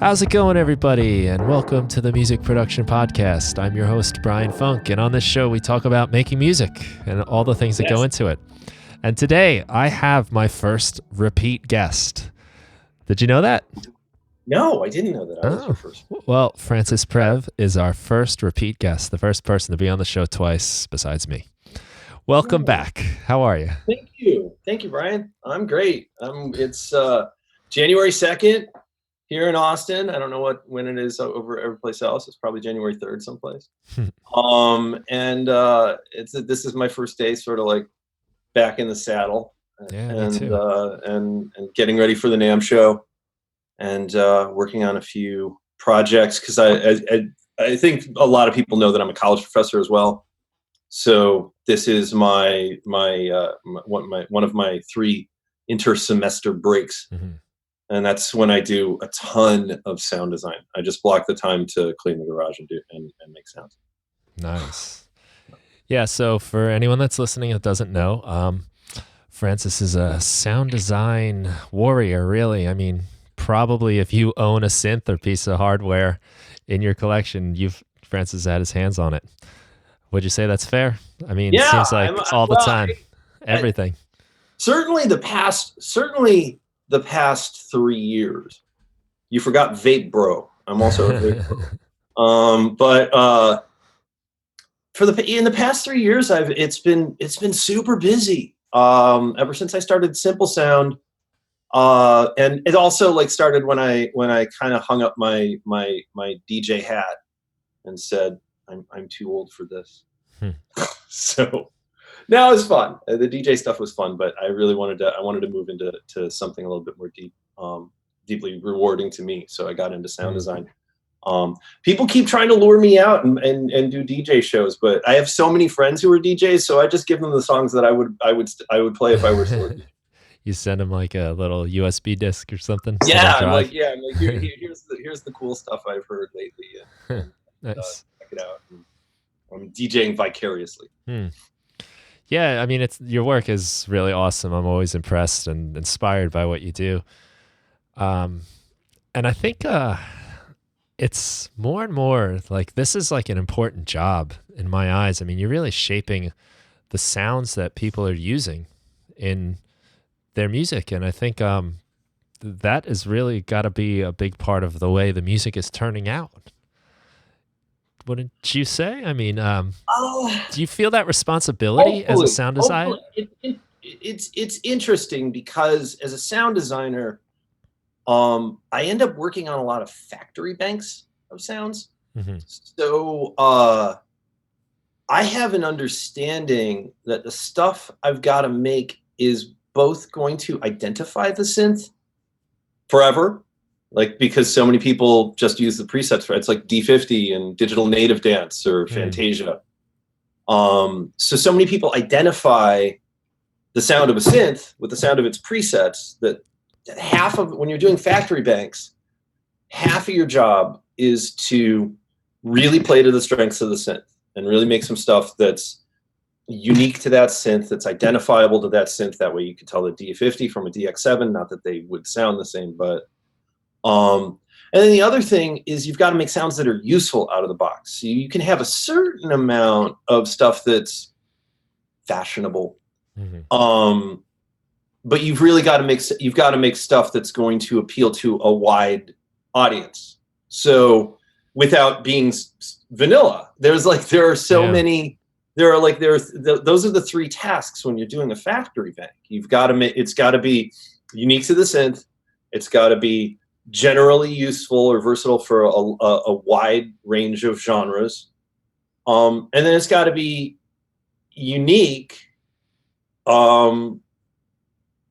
How's it going, everybody? And welcome to the Music Production Podcast. I'm your host, Brian Funk, and on this show, we talk about making music and all the things that go into it. And today, I have my first repeat guest. Did you know that? No, I didn't know that. I was your first. Well, Francis Preve is our first repeat guest, the first person to be on the show twice besides me. Welcome back. How are you? Thank you. Thank you, Brian. I'm great. It's January 2nd here in Austin. I don't know when it is over every place else. It's probably January 3rd someplace. This is my first day sort of like back in the saddle. Me too. And getting ready for the NAMM show and working on a few projects because I think a lot of people know that I'm a college professor as well. So this is one of my 3 inter-semester breaks. Mm-hmm. And that's when I do a ton of sound design. I just block the time to clean the garage and make sounds. Nice. Yeah, so for anyone that's listening that doesn't know, Francis is a sound design warrior, really. I mean, probably if you own a synth or piece of hardware in your collection, Francis had his hands on it. Would you say that's fair? I mean, it seems like the time, everything. Certainly the past 3 years. You forgot Vape Bro. I'm also a Vape Bro. But in the past 3 years, it's been super busy. Ever since I started Simple Sound, and it also like started when I kind of hung up my DJ hat and said, I'm too old for this. So now it's fun. The DJ stuff was fun, but I really wanted to move into something a little bit more deeply rewarding to me. So I got into sound design. People keep trying to lure me out and do DJ shows, but I have so many friends who are DJs, so I just give them the songs that I would play if I were still a DJ. You send them like a little USB disc or something? I'm here's the cool stuff I've heard lately. Nice. Check it out. I'm DJing vicariously. Yeah, I mean, your work is really awesome. I'm always impressed and inspired by what you do. And I think it's more and more like this is like an important job in my eyes. I mean, you're really shaping the sounds that people are using in their music. And I think that is really got to be a big part of the way the music is turning out. Wouldn't you say? I mean, do you feel that responsibility as a sound designer? It's interesting because as a sound designer, I end up working on a lot of factory banks of sounds. Mm-hmm. So I have an understanding that the stuff I've got to make is both going to identify the synth forever, like because so many people just use the presets for it. It's like D50 and Digital Native Dance or Fantasia. So many people identify the sound of a synth with the sound of its presets that when you're doing factory banks, half of your job is to really play to the strengths of the synth and really make some stuff that's unique to that synth, that's identifiable to that synth. That way you can tell the D50 from a DX7, not that they would sound the same, but and then the other thing is you've got to make sounds that are useful out of the box. So you can have a certain amount of stuff that's fashionable. But you've really got to make stuff that's going to appeal to a wide audience. So without being vanilla, those are the 3 tasks when you're doing a factory bank. It's got to be unique to the synth. It's got to be generally useful or versatile for a wide range of genres. And then it's got to be unique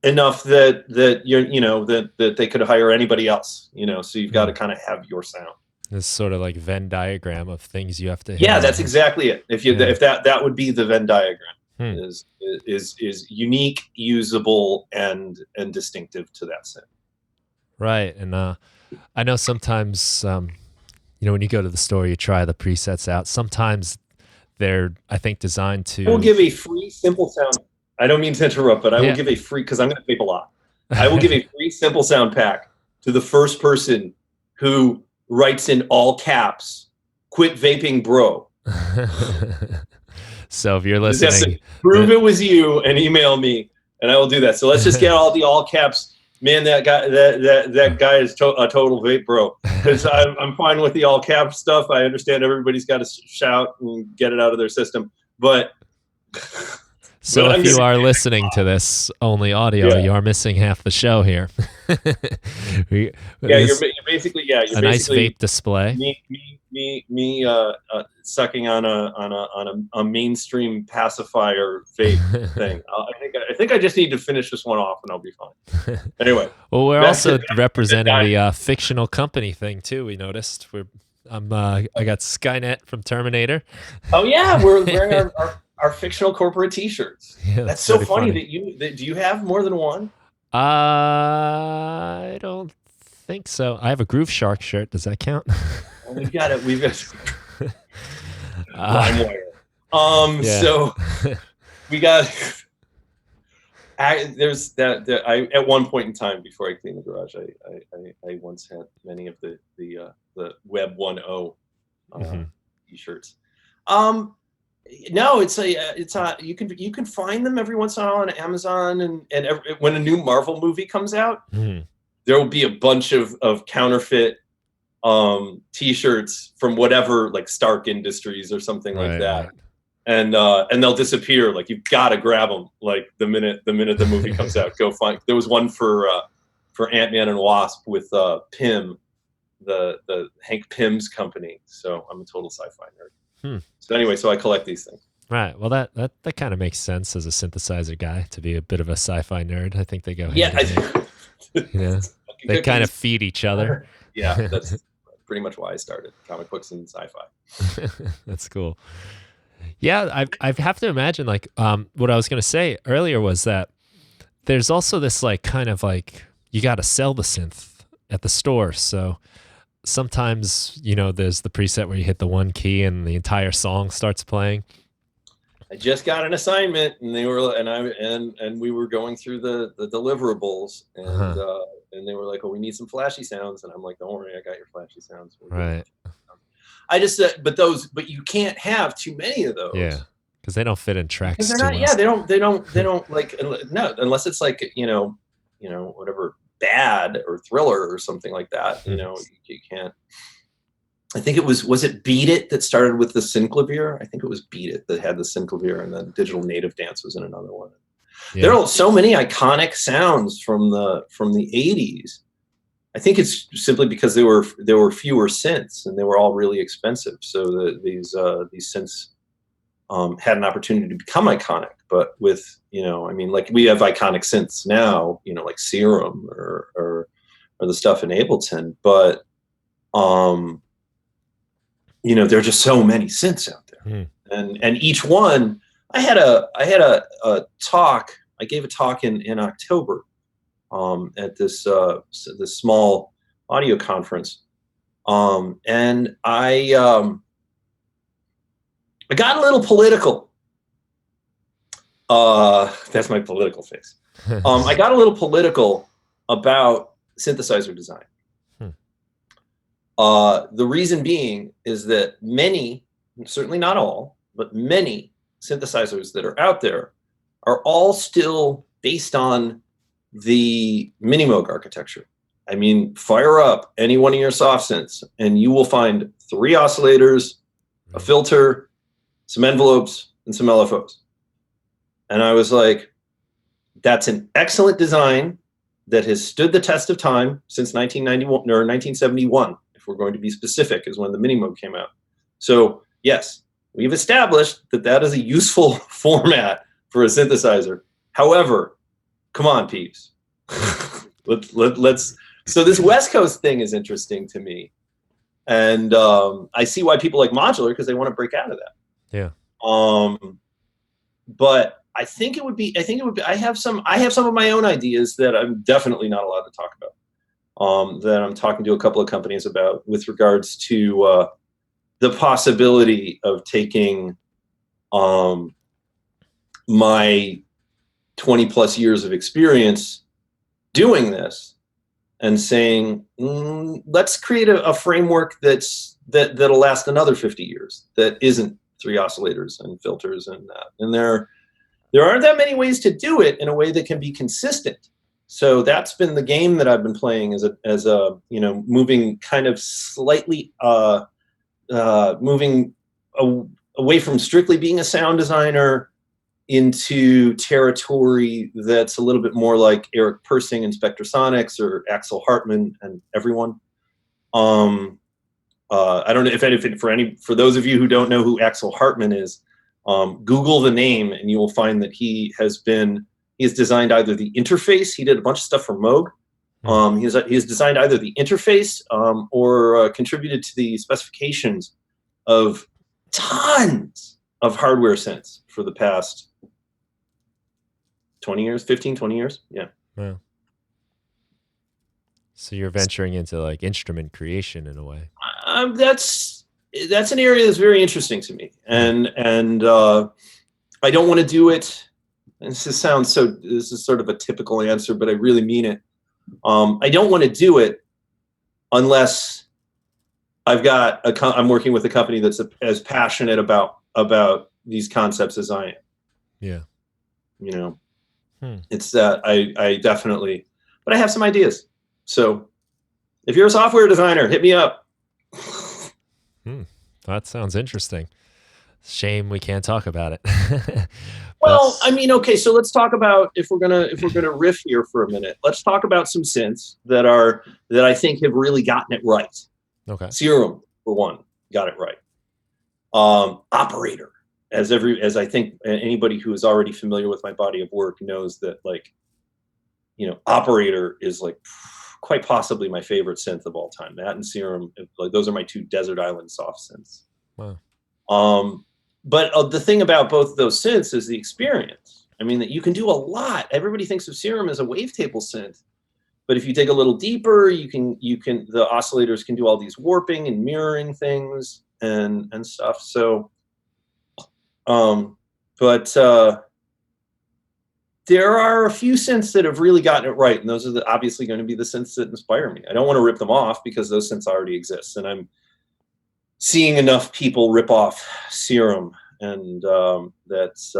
enough that you're that they could hire anybody else, so you've got to kind of have your sound. This sort of like Venn diagram of things you have to hit. Yeah, that's exactly it. If that would be the Venn diagram. Is unique, usable, and distinctive to that synth. Right. And I know sometimes when you go to the store, you try the presets out. Sometimes they're, I think, designed to... I will give a free Simple Sound. I don't mean to interrupt, but I will give a free, because I'm going to vape a lot. I will give a free Simple Sound pack to the first person who writes in all caps, "Quit vaping, bro." So if you're Just have to listening, prove it was you and email me, and I will do that. So let's just get all the all caps. Man, that guy is a total vape bro. Because I'm fine with the all cap stuff. I understand everybody's got to shout and get it out of their system, but. So but if you are listening to this only audio, you are missing half the show here. You're basically a nice vape display. Me sucking on a mainstream pacifier vape thing. I think I just need to finish this one off and I'll be fine. Anyway. Well, we're also representing the fictional company thing too. We noticed I got Skynet from Terminator. Oh yeah, we're wearing our fictional corporate T-shirts. Yeah, that's so funny. Do you have more than one? I don't think so. I have a Groove Shark shirt. Does that count? Well, we've got yeah. So we got. There's that. At one point in time, before I cleaned the garage, I once had many of the Web 1.0 T-shirts. No, it's you can find them every once in a while on Amazon, and when a new Marvel movie comes out, there will be a bunch of counterfeit T-shirts from whatever, like Stark Industries or something like that, right. And they'll disappear. Like, you've got to grab them like the minute the movie comes out. Go find. There was one for Ant-Man and Wasp with Pym, the Hank Pym's company. So I'm a total sci-fi nerd. So anyway, so I collect these things. Right. Well, that kind of makes sense as a synthesizer guy to be a bit of a sci-fi nerd. I think they go hand in hand. You know, they kind of feed each other. Yeah, that's pretty much why I started comic books and sci-fi. That's cool. Yeah, I have to imagine, like, what I was going to say earlier was that there's also this like kind of like you got to sell the synth at the store, so. Sometimes, you know, there's the preset where you hit the one key and the entire song starts playing. I just got an assignment, and they were, and we were going through the deliverables, and they were like, "Oh, we need some flashy sounds," and I'm like, "Don't worry, I got your flashy sounds." Right. I just said, but you can't have too many of those. Yeah, because they don't fit in tracks. They're not. Yeah, they don't like no, unless it's like you know whatever. Bad or Thriller or something like that. You know, you can't. I think it was it Beat It that started with the synclavier? I think it was Beat It that had the synclavier, and then Digital Native Dance was in another one. Yeah. There are so many iconic sounds from the 80s. I think it's simply because there were fewer synths and they were all really expensive. So these synths had an opportunity to become iconic. But with, you know, I mean, like we have iconic synths now, you know, like Serum or the stuff in Ableton, but you know, there are just so many synths out there, and each one. I had a talk. I gave a talk in October at this small audio conference, and I got a little political. That's my political face. I got a little political about synthesizer design. The reason being is that many, certainly not all, but many synthesizers that are out there are all still based on the Minimoog architecture. I mean, fire up any one of your soft synths and you will find 3 oscillators, a filter, some envelopes, and some LFOs. And I was like, that's an excellent design that has stood the test of time since 1991 or 1971, if we're going to be specific, is when the Minimoog came out. So yes, we've established that that is a useful format for a synthesizer. However, come on, peeps. let's. So this West Coast thing is interesting to me, and I see why people like modular, because they want to break out of that. Yeah. But I think it would be. I have some of my own ideas that I'm definitely not allowed to talk about. That I'm talking to a couple of companies about with regards to the possibility of taking my 20+ years of experience doing this and saying, let's create a framework that'll last another 50 years that isn't 3 oscillators and filters and that. And there aren't that many ways to do it in a way that can be consistent. So that's been the game that I've been playing as a moving kind of slightly moving away from strictly being a sound designer into territory that's a little bit more like Eric Persing and Spectrasonics or Axel Hartman and everyone. I don't know if for those of you who don't know who Axel Hartman is, Google the name and you will find that he has designed either the interface. He did a bunch of stuff for Moog. He has designed either the interface or contributed to the specifications of tons of hardware synths for the past 20 years, 15, 20 years. Yeah. Wow. So you're venturing into like instrument creation in a way. That's an area that's very interesting to me. And I don't want to do it. And this is sort of a typical answer, but I really mean it. I don't want to do it unless I'm working with a company that's as passionate about these concepts as I am. Yeah. It's that I definitely, but I have some ideas. So if you're a software designer, hit me up. That sounds interesting. Shame we can't talk about it. Well, I mean, okay, so let's talk about, if we're gonna riff here for a minute, let's talk about some synths that I think have really gotten it right. Okay. Serum, for one, got it right. Operator, as I think anybody who is already familiar with my body of work knows that, like, Operator is like quite possibly my favorite synth of all time. That and Serum, like, those are my 2 desert island soft synths. Wow. But the thing about both of those synths is the experience. I mean, that you can do a lot. Everybody thinks of Serum as a wavetable synth, but if you dig a little deeper, the oscillators can do all these warping and mirroring things and stuff. So, there are a few synths that have really gotten it right, and those are obviously going to be the synths that inspire me. I don't want to rip them off because those synths already exist, and I'm seeing enough people rip off Serum, and that's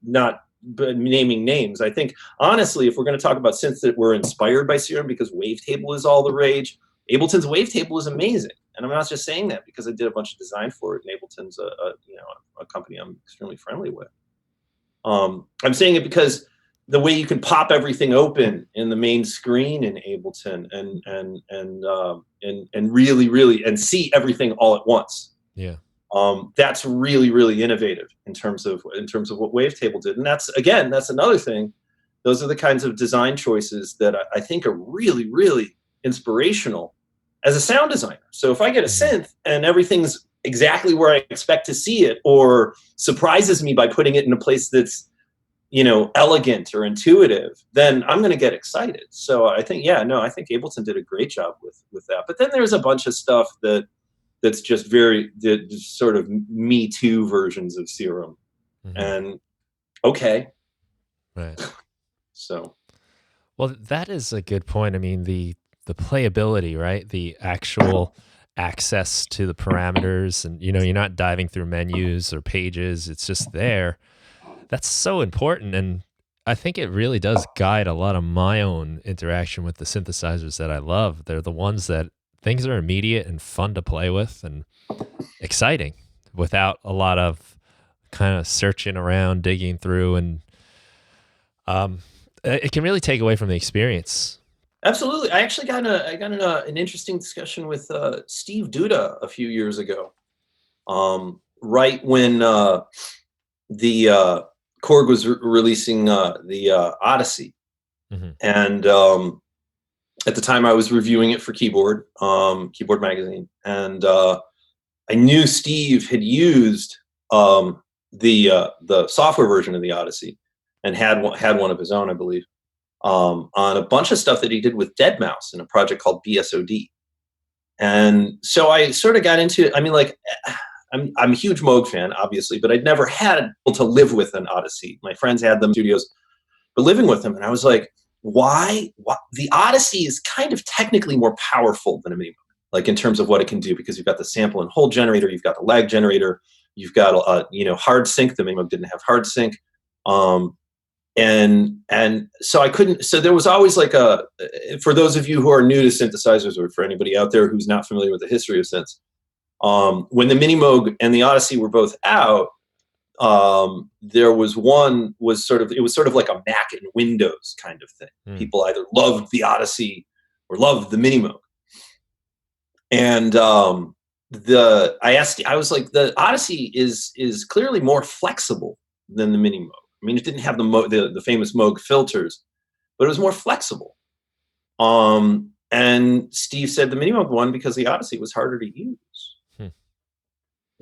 not naming names. I think, honestly, if we're going to talk about synths that were inspired by Serum, because wavetable is all the rage, Ableton's wavetable is amazing. And I'm not just saying that because I did a bunch of design for it, and Ableton's a company I'm extremely friendly with. I'm saying it because the way you can pop everything open in the main screen in Ableton and really and see everything all at once. Yeah. That's really innovative in terms of what Wavetable did. And that's another thing. Those are the kinds of design choices that I think are really inspirational as a sound designer. So if I get a synth and everything's exactly where I expect to see it, or surprises me by putting it in a place that's, elegant or intuitive, then I'm going to get excited. So I think, I think Ableton did a great job with that. But then there's a bunch of stuff that's just sort of Me Too versions of Serum. And okay. Right. So. Well, that is a good point. I mean, the playability, right? The actual access to the parameters, and you're not diving through menus or pages, it's just there. That's so important, and I think it really does guide a lot of my own interaction with the synthesizers that I love. They're the ones that things are immediate and fun to play with and exciting without a lot of kind of searching around, digging through, and it can really take away from the experience. Absolutely. I actually got an interesting discussion with Steve Duda a few years ago, right when the Korg was releasing the Odyssey. And at the time I was reviewing it for Keyboard Magazine, and I knew Steve had used the software version of the Odyssey and had one of his own, I believe, on a bunch of stuff that he did with deadmau5 in a project called BSOD. And so I sort of got into it. I mean, like, I'm a huge Moog fan, obviously, but I'd never had to live with an Odyssey. My friends had them in studios, but living with them, and I was like, why the Odyssey is kind of technically more powerful than a Minimoog, like in terms of what it can do, because you've got the sample and hold generator, you've got the lag generator, you've got hard sync. The Minimoog didn't have hard sync. And so I couldn't, so there was always like for those of you who are new to synthesizers, or for anybody out there who's not familiar with the history of synths, when the Minimoog and the Odyssey were both out, there was one was sort of, it was sort of like a Mac and Windows kind of thing. People either loved the Odyssey or loved the Minimoog. And I was like, the Odyssey is clearly more flexible than the Minimoog. I mean, it didn't have the famous Moog filters, but it was more flexible. And Steve said the Minimoog won because the Odyssey was harder to use.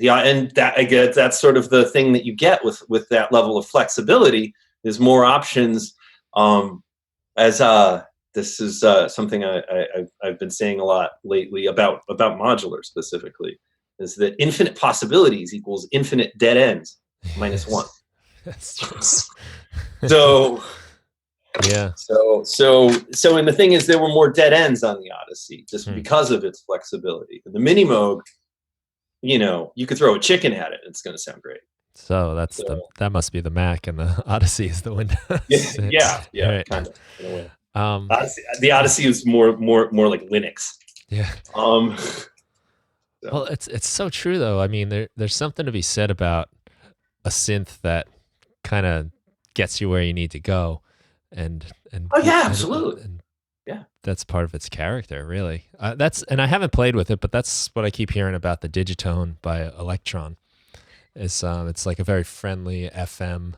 And that, I guess, that's sort of the thing that you get with that level of flexibility, is more options. This is something I've been saying a lot lately about modular specifically, is that infinite possibilities equals infinite dead ends minus one. That's true. So yeah. And the thing is, there were more dead ends on the Odyssey just because of its flexibility. And the Minimoog, you could throw a chicken at it and it's going to sound great. So that must be the Mac, and the Odyssey is the Windows. yeah, right. Kind of in a way. The Odyssey is more like Linux. Yeah. Well, it's so true though. I mean, there's something to be said about a synth that kind of gets you where you need to go, and absolutely. Yeah, that's part of its character, really. And I haven't played with it, but that's what I keep hearing about the Digitone by Electron. It's like a very friendly FM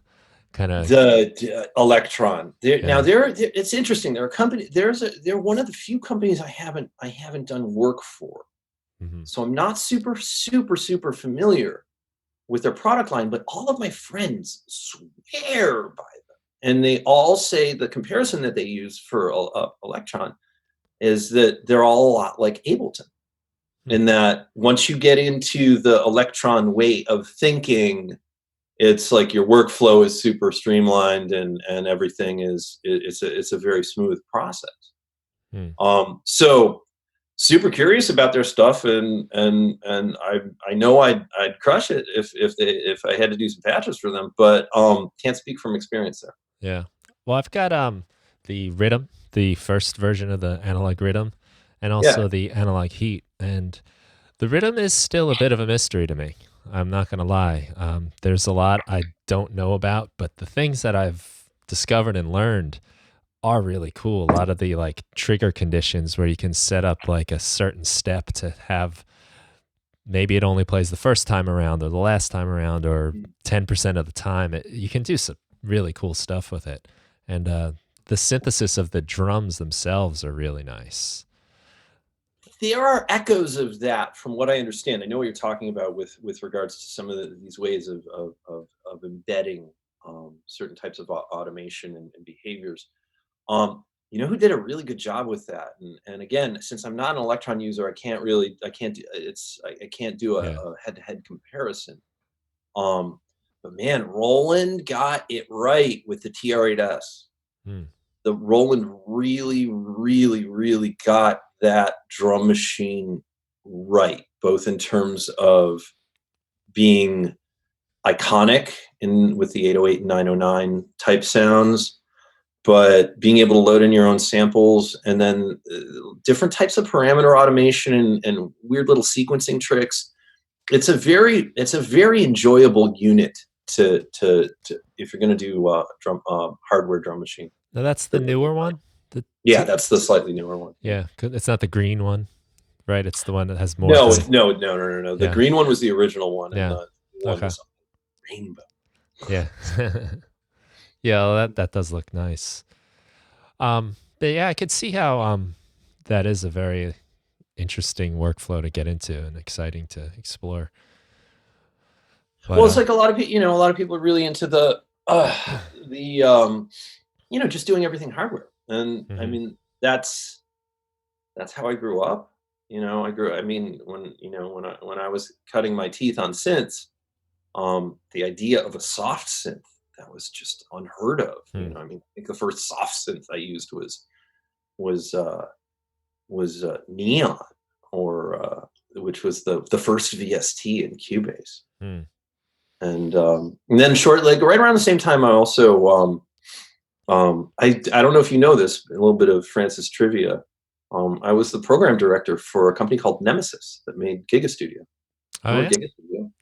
kind of the Electron. Now it's interesting. There are companies. They're one of the few companies I haven't done work for, so I'm not super familiar with their product line. But all of my friends swear by them, and they all say the comparison that they use for Electron is that they're all a lot like Ableton, in that once you get into the Electron way of thinking, it's like your workflow is super streamlined, and everything it's a very smooth process. So super curious about their stuff, and I know I'd crush it if I had to do some patches for them, but can't speak from experience there. Yeah. Well, I've got the Rhythm, the first version of the analog Rhythm, and also the analog Heat, and the Rhythm is still a bit of a mystery to me. I'm not going to lie. There's a lot I don't know about, but the things that I've discovered and learned are really cool. A lot of the like trigger conditions where you can set up like a certain step to have, maybe it only plays the first time around or the last time around or 10% of the time. You can do some really cool stuff with it. And the synthesis of the drums themselves are really nice. There are echoes of that from what I understand. I know what you're talking about with regards to some of these ways of embedding certain types of automation and behaviors. Who did a really good job with that? And again, since I'm not an Electron user, I can't do a head-to-head comparison. But man, Roland got it right with the TR-8S. The Roland really, really, really got that drum machine right, both in terms of being iconic with the 808 and 909 type sounds, but being able to load in your own samples, and then different types of parameter automation and weird little sequencing tricks. It's a very enjoyable unit to if you're going to do hardware drum machine. Now that's the newer one? That's the slightly newer one. Yeah, it's not the green one, right? It's the one that has more. No. The green one was the original one, and the one was rainbow. Yeah. Yeah, well, that does look nice. But yeah, I could see how that is a very interesting workflow to get into and exciting to explore. But, well, it's like a lot of people are really into the just doing everything hardware, and I mean that's how I grew up. When I was cutting my teeth on synths, the idea of a soft synth, that was just unheard of. You know, I mean, I think the first soft synth I used was Neon, or which was the first VST in Cubase. And then shortly, like right around the same time, I also I don't know if you know this, a little bit of Francis trivia. I was the program director for a company called Nemesis that made Giga Studio. Oh Remember yeah, Giga Studio?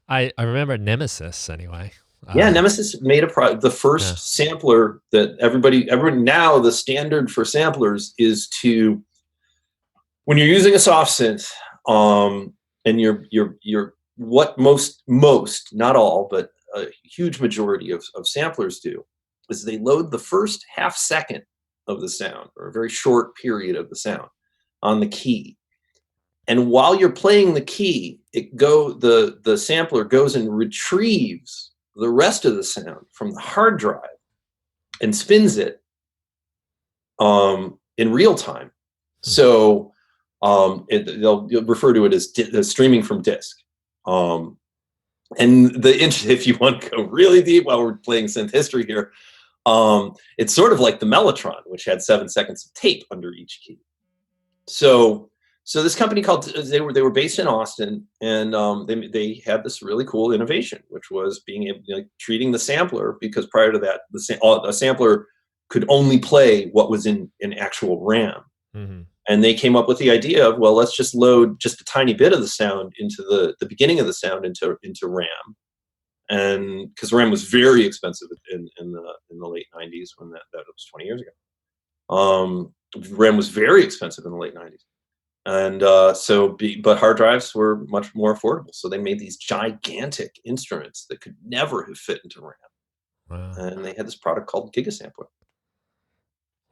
I remember Nemesis anyway. Yeah, Nemesis made the Yeah. first sampler that everybody now, the standard for samplers is to, when you're using a soft synth, and you're what most, not all, but a huge majority of samplers do is they load the first half second of the sound, or a very short period of the sound, on the key. And while you're playing the key, the sampler goes and retrieves the rest of the sound from the hard drive and spins it in real time. So they'll refer to it as streaming from disk. And if you want to go really deep while we're playing synth history here, it's sort of like the Mellotron, which had 7 seconds of tape under each key. So this company they were based in Austin, and they had this really cool innovation, which was being able, treating the sampler, because prior to that, a sampler could only play what was in actual RAM. And they came up with the idea of, well, let's just load just a tiny bit of the sound into the beginning of the sound into RAM. And because RAM was very expensive in the late 90s, when that was 20 years ago. RAM was very expensive in the late 90s. And but hard drives were much more affordable. So they made these gigantic instruments that could never have fit into RAM. Wow. And they had this product called Gigasampler.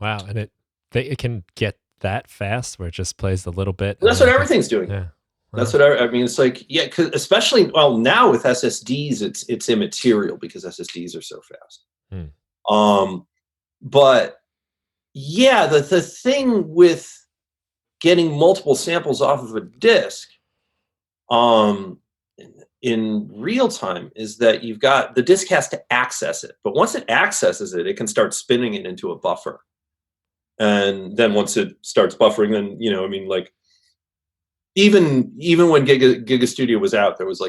Wow. And it can get that fast where it just plays a little bit. That's what everything's doing. Yeah. Wow. That's what I mean. It's like, yeah, cause especially, well, now with SSDs, it's immaterial because SSDs are so fast. But yeah, the thing with getting multiple samples off of a disk in real time is that the disk has to access it. But once it accesses it, it can start spinning it into a buffer. And then once it starts buffering, then, I mean, like, even when Giga Studio was out, there's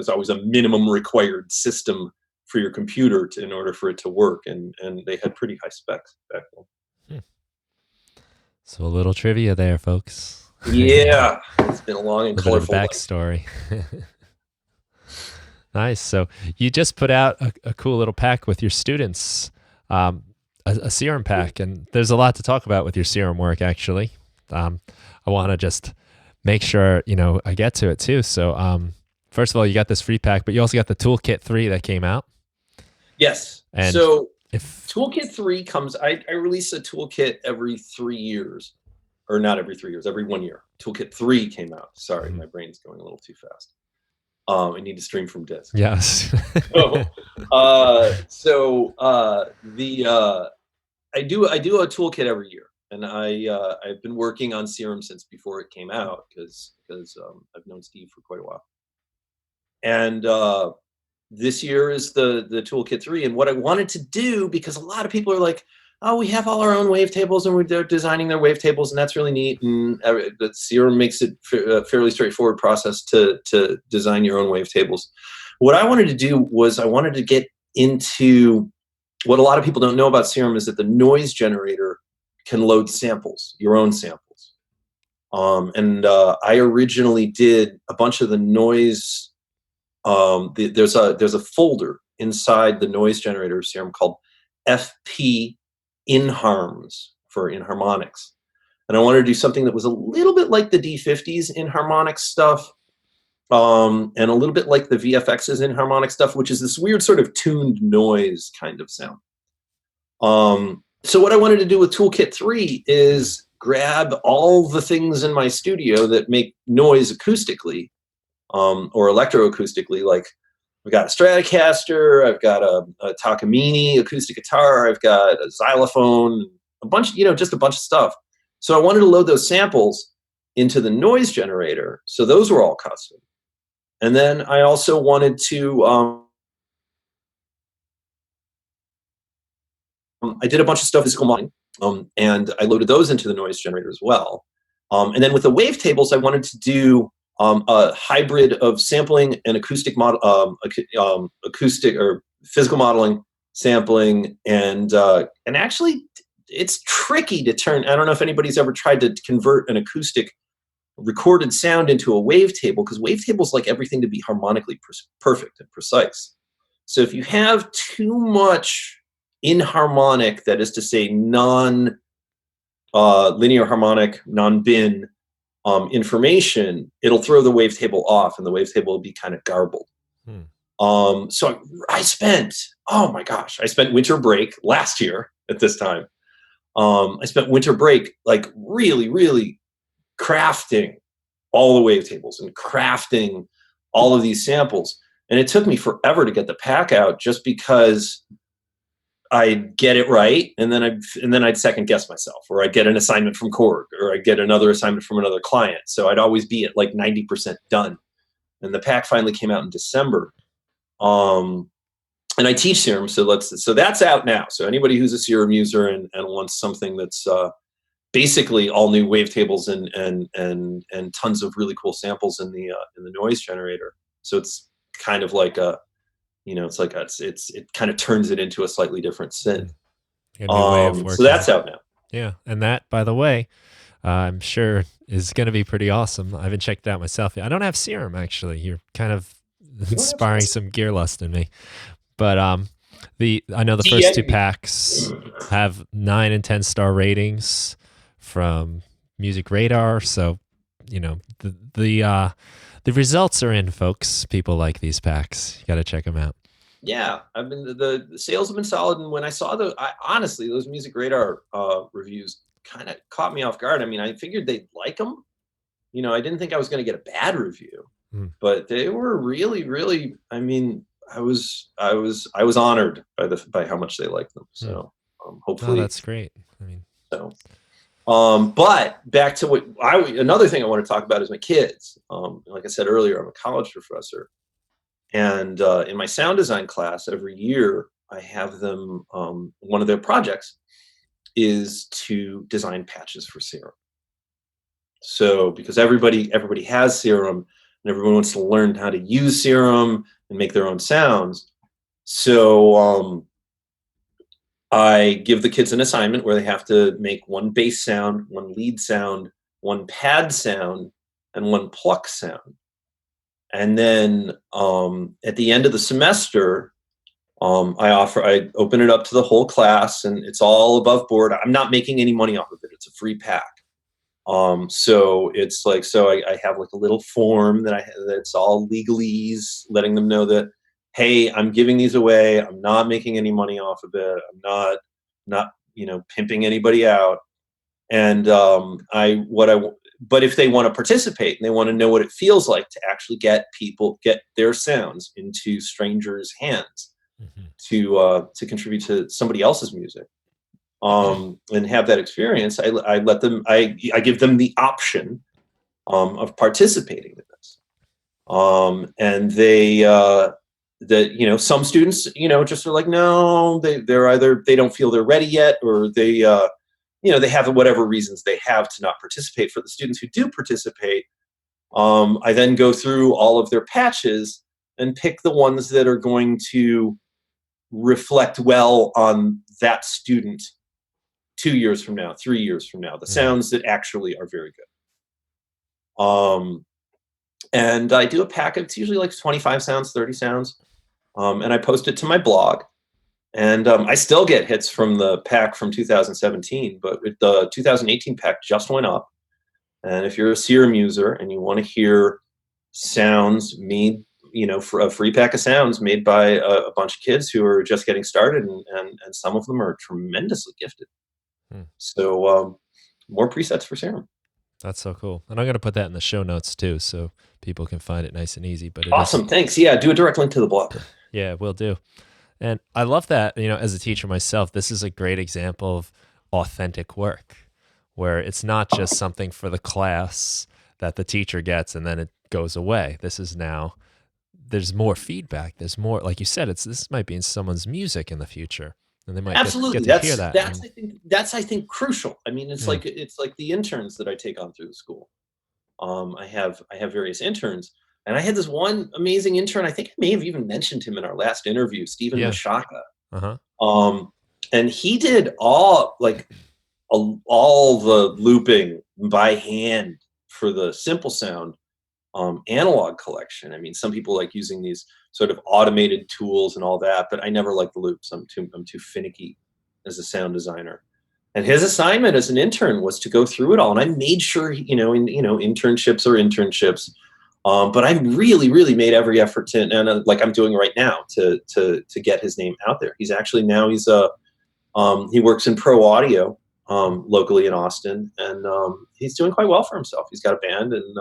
always a minimum required system for your computer in order for it to work, and they had pretty high specs back then. So a little trivia there, folks. Yeah, it's been a long and colorful backstory. Nice. So you just put out a cool little pack with your students, a serum pack, and there's a lot to talk about with your serum work, actually. I want to just make sure, I get to it too. So first of all, you got this free pack, but you also got the Toolkit 3 that came out. Yes. And so Toolkit 3 comes, I release a toolkit every 3 years, or not every 3 years, every 1 year. Toolkit 3 came out. Sorry, my brain's going a little too fast. I need to stream from disk. Yes. I do a toolkit every year, and I've been working on Serum since before it came out, because I've known Steve for quite a while. And this year is the Toolkit 3, and what I wanted to do, because a lot of people are like, oh, we have all our own wavetables, and they're designing their wavetables, and that's really neat. And that Serum makes it a fairly straightforward process to design your own wavetables. What I wanted to do was I wanted to get into what a lot of people don't know about Serum, is that the noise generator can load samples, your own samples. I originally did a bunch of the noise. There's a folder inside the noise generator of Serum called FP Inharms, for inharmonics. And I wanted to do something that was a little bit like the D50's inharmonic stuff, and a little bit like the VFX's inharmonic stuff, which is this weird sort of tuned noise kind of sound. So what I wanted to do with Toolkit 3 is grab all the things in my studio that make noise acoustically, or electroacoustically. Like, I've got a Stratocaster, I've got a Takamine acoustic guitar, I've got a xylophone, a bunch, just a bunch of stuff. So I wanted to load those samples into the noise generator, so those were all custom. And then I also wanted to I did a bunch of stuff physical modeling, and I loaded those into the noise generator as well. And then with the wavetables, I wanted to do a hybrid of sampling and acoustic model, acoustic or physical modeling, sampling, and actually, it's tricky to turn. I don't know if anybody's ever tried to convert an acoustic recorded sound into a wavetable, because wavetables like everything to be harmonically perfect and precise. So if you have too much inharmonic, that is to say non linear harmonic, non-bin information, it'll throw the wavetable off, and the wavetable will be kind of garbled. So I spent, oh my gosh, I spent winter break last year at this time. I spent winter break like really crafting all the wavetables and crafting all of these samples. And it took me forever to get the pack out, just because I'd get it right, and then I'd second guess myself, or I'd get an assignment from Korg, or I'd get another assignment from another client. So I'd always be at like 90% done. And the pack finally came out in December. And I teach Serum, so that's out now. So anybody who's a Serum user and wants something that's basically all new wavetables and tons of really cool samples in the noise generator. So it's kind of like a, it's like it kind of turns it into a slightly different synth. A new way of working. So that's out now. Yeah, and that, by the way, I'm sure is going to be pretty awesome. I haven't checked it out myself yet. I don't have Serum, actually. You're kind of inspiring some gear lust in me. But I know the first two packs have 9 and 10 star ratings from Music Radar. So, the results are in, folks. People like these packs. You got to check them out. Yeah, I've been the sales have been solid, and when I saw honestly, those Music Radar reviews kind of caught me off guard. I mean, I figured they'd like them. I didn't think I was going to get a bad review, but they were really. I mean, I was honored by how much they liked them. So hopefully, that's great. I mean, so. But back to another thing I want to talk about is my kids. Like I said earlier, I'm a college professor. And in my sound design class, every year I have them, one of their projects is to design patches for Serum. So because everybody has Serum, and everyone wants to learn how to use Serum and make their own sounds. So I give the kids an assignment where they have to make one bass sound, one lead sound, one pad sound, and one pluck sound. And then at the end of the semester, I open it up to the whole class, and it's all above board. I'm not making any money off of it. It's a free pack. So it's like, I have like a little form that's all legalese, letting them know that, hey, I'm giving these away. I'm not making any money off of it. I'm not pimping anybody out. And but if they want to participate and they want to know what it feels like to actually get their sounds into strangers' hands, to contribute to somebody else's music, and have that experience, I give them the option of participating in this. And some students, just are like, no, they don't feel they're ready yet, or they have whatever reasons they have to not participate. For the students who do participate, I then go through all of their patches and pick the ones that are going to reflect well on that student 2 years from now, 3 years from now, the sounds that actually are very good. And I do a pack of, it's usually like 25 sounds, 30 sounds. And I post it to my blog. And I still get hits from the pack from 2017, but the 2018 pack just went up. And if you're a Serum user and you want to hear sounds made, for a free pack of sounds made by a bunch of kids who are just getting started, and some of them are tremendously gifted. So more presets for Serum. That's so cool. And I'm going to put that in the show notes too, so people can find it nice and easy. But awesome. Thanks. Yeah. Do a direct link to the blog. Yeah, will do. And I love that, as a teacher myself, this is a great example of authentic work, where it's not just something for the class that the teacher gets and then it goes away. This is now, there's more feedback. There's more, like you said, this might be in someone's music in the future. and they might get Absolutely. to hear that. And I think crucial. I mean, it's like the interns that I take on through the school. I have various interns, and I had this one amazing intern. I think I may have even mentioned him in our last interview, Stephen yeah, Mashaka. uh-huh. And he did all the looping by hand for the Simple Sound analog collection. I mean, some people like using these sort of automated tools and all that, but I never like the loops. I'm too finicky as a sound designer. And his assignment as an intern was to go through it all. And I made sure, internships are internships. But I really, really made every effort to, and like I'm doing right now, to get his name out there. He's actually now he works in pro audio locally in Austin, and he's doing quite well for himself. He's got a band, and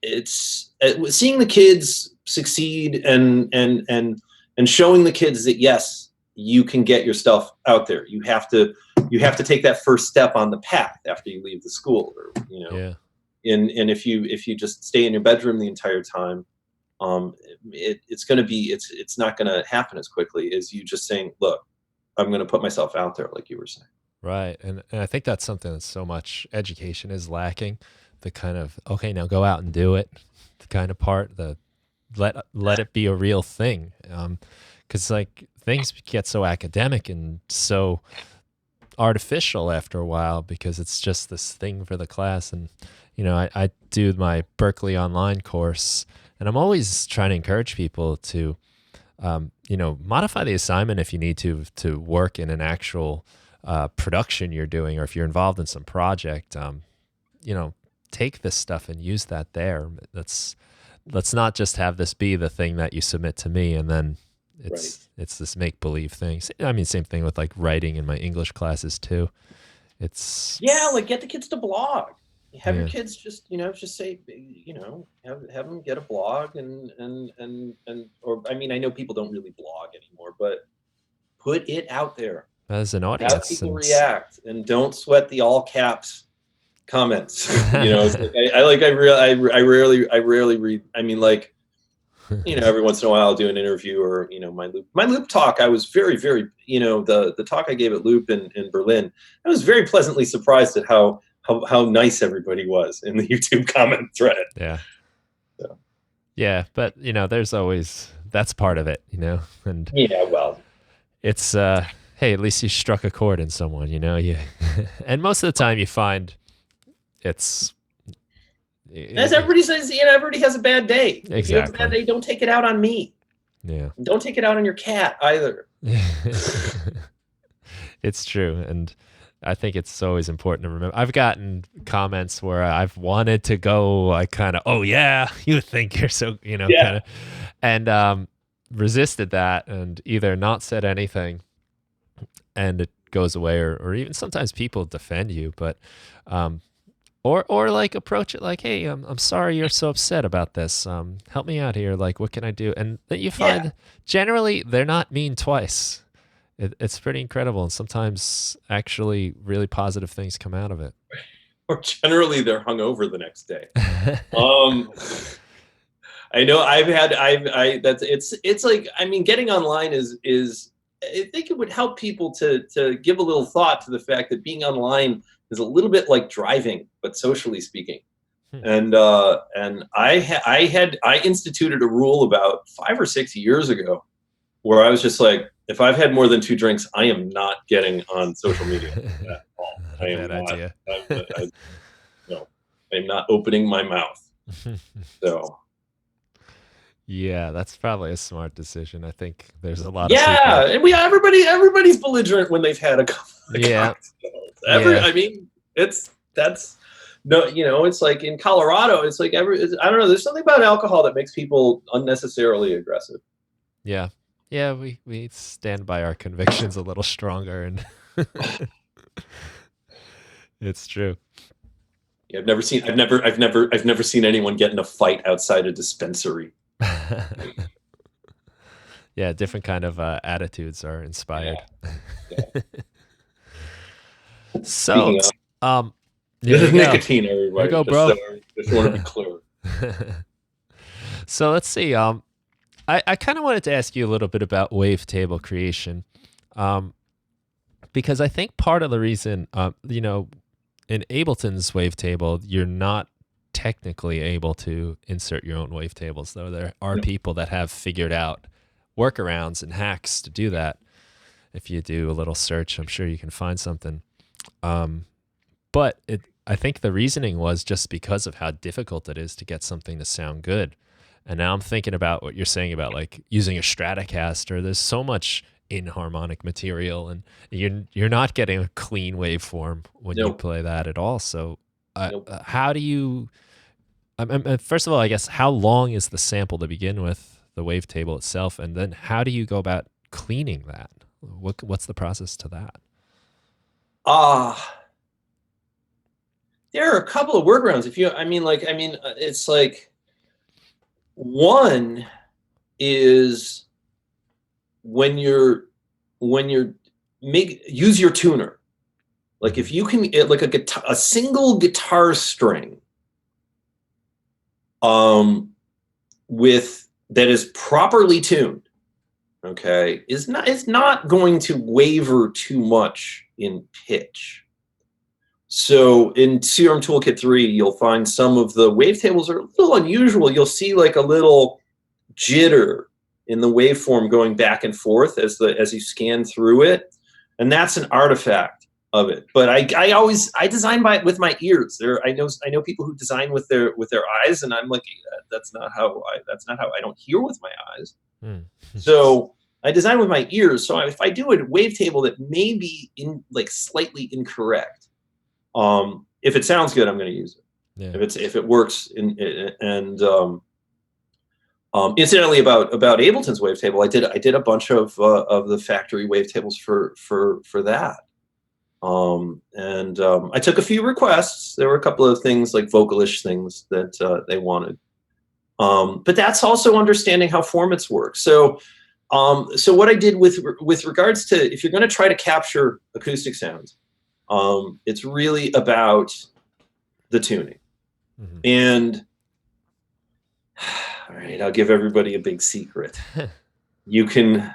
it's seeing the kids succeed and showing the kids that yes, you can get your stuff out there. You have to take that first step on the path after you leave the school, or Yeah. And if you just stay in your bedroom the entire time, it's not gonna happen as quickly as you just saying, look, I'm gonna put myself out there, like you were saying. Right. And I think that's something that so much education is lacking. The kind of, okay, now go out and do it, the kind of part, the let it be a real thing. Because like things get so academic and so artificial after a while because it's just this thing for the class. And, I do my Berkeley online course, and I'm always trying to encourage people to, modify the assignment if you need to work in an actual production you're doing, or if you're involved in some project, take this stuff and use that there. Let's not just have this be the thing that you submit to me, and then it's this make believe thing. I mean, same thing with like writing in my English classes too. It's like get the kids to blog. Have your kids just say have them get a blog and or I mean, I know people don't really blog anymore, but put it out there. as an Have audience. people react, and don't sweat the all caps comments. It's like, I rarely read. I mean, like, every once in a while I'll do an interview, or my loop talk. I was very, very the talk I gave at Loop in Berlin. I was very pleasantly surprised at how nice everybody was in the YouTube comment thread. Yeah. So. Yeah, but there's always that's part of it, and yeah, well, it's hey, at least you struck a chord in someone, you and most of the time you find it's as everybody says, everybody has a bad day. Exactly. If you have a bad day, don't take it out on me. Yeah. Don't take it out on your cat either. It's true, and I think it's always important to remember. I've gotten comments where I've wanted to go like kind of, oh yeah, you think you're so, kind of, and resisted that, and either not said anything and it goes away, or even sometimes people defend you, but or like approach it like, hey, I'm sorry you're so upset about this. Help me out here. Like, what can I do? And that you find generally they're not mean twice. It's pretty incredible, and sometimes actually really positive things come out of it. Or generally they're hungover the next day. I know it's like, I mean, getting online is I think it would help people to give a little thought to the fact that being online is a little bit like driving, but socially speaking. And I instituted a rule about 5 or 6 years ago where I was just like, if I've had more than 2 drinks, I am not getting on social media at all. I am not. Idea. I'm not opening my mouth. So. Yeah, that's probably a smart decision. I think there's a lot of and everybody's belligerent when they've had a couple of cocktails. I mean, it's like in Colorado, it's like I don't know, there's something about alcohol that makes people unnecessarily aggressive. Yeah. Yeah, we stand by our convictions a little stronger, and it's true. Yeah, I've never seen anyone get in a fight outside a dispensary. Yeah, different kind of attitudes are inspired. Yeah. So, this is nicotine, everybody. Go, bro. Just want to be clear. So let's see. I kind of wanted to ask you a little bit about wavetable creation. Um, because I think part of the reason, in Ableton's wavetable, you're not technically able to insert your own wavetables, though there are No. people that have figured out workarounds and hacks to do that. If you do a little search, I'm sure you can find something. But I think the reasoning was just because of how difficult it is to get something to sound good. And now I'm thinking about what you're saying about like using a Stratocaster. There's so much inharmonic material, and you're not getting a clean waveform when you Nope. play that at all. So, Nope. how do you? First of all, I guess how long is the sample to begin with, the wavetable itself, and then how do you go about cleaning that? What's the process to that? There are a couple of workarounds. It's like one is when you're use your tuner. Like if you can like a single guitar string with that is properly tuned, okay, is not going to waver too much in pitch. So in Serum Toolkit 3, you'll find some of the wavetables are a little unusual. You'll see like a little jitter in the waveform going back and forth as you scan through it, and that's an artifact of it. But I design with my ears. I know people who design with their eyes, and I'm like, that's not how I don't hear with my eyes. So I design with my ears. So if I do a wavetable that may be slightly incorrect, if it sounds good, I'm going to use it. Yeah. If it works, incidentally, about Ableton's wavetable, I did a bunch of the factory wavetables for that. I took a few requests. There were a couple of things like vocalish things that they wanted. But that's also understanding how formats work. So what I did with regards to, if you're going to try to capture acoustic sounds, it's really about the tuning. Mm-hmm. And all right, I'll give everybody a big secret. You can,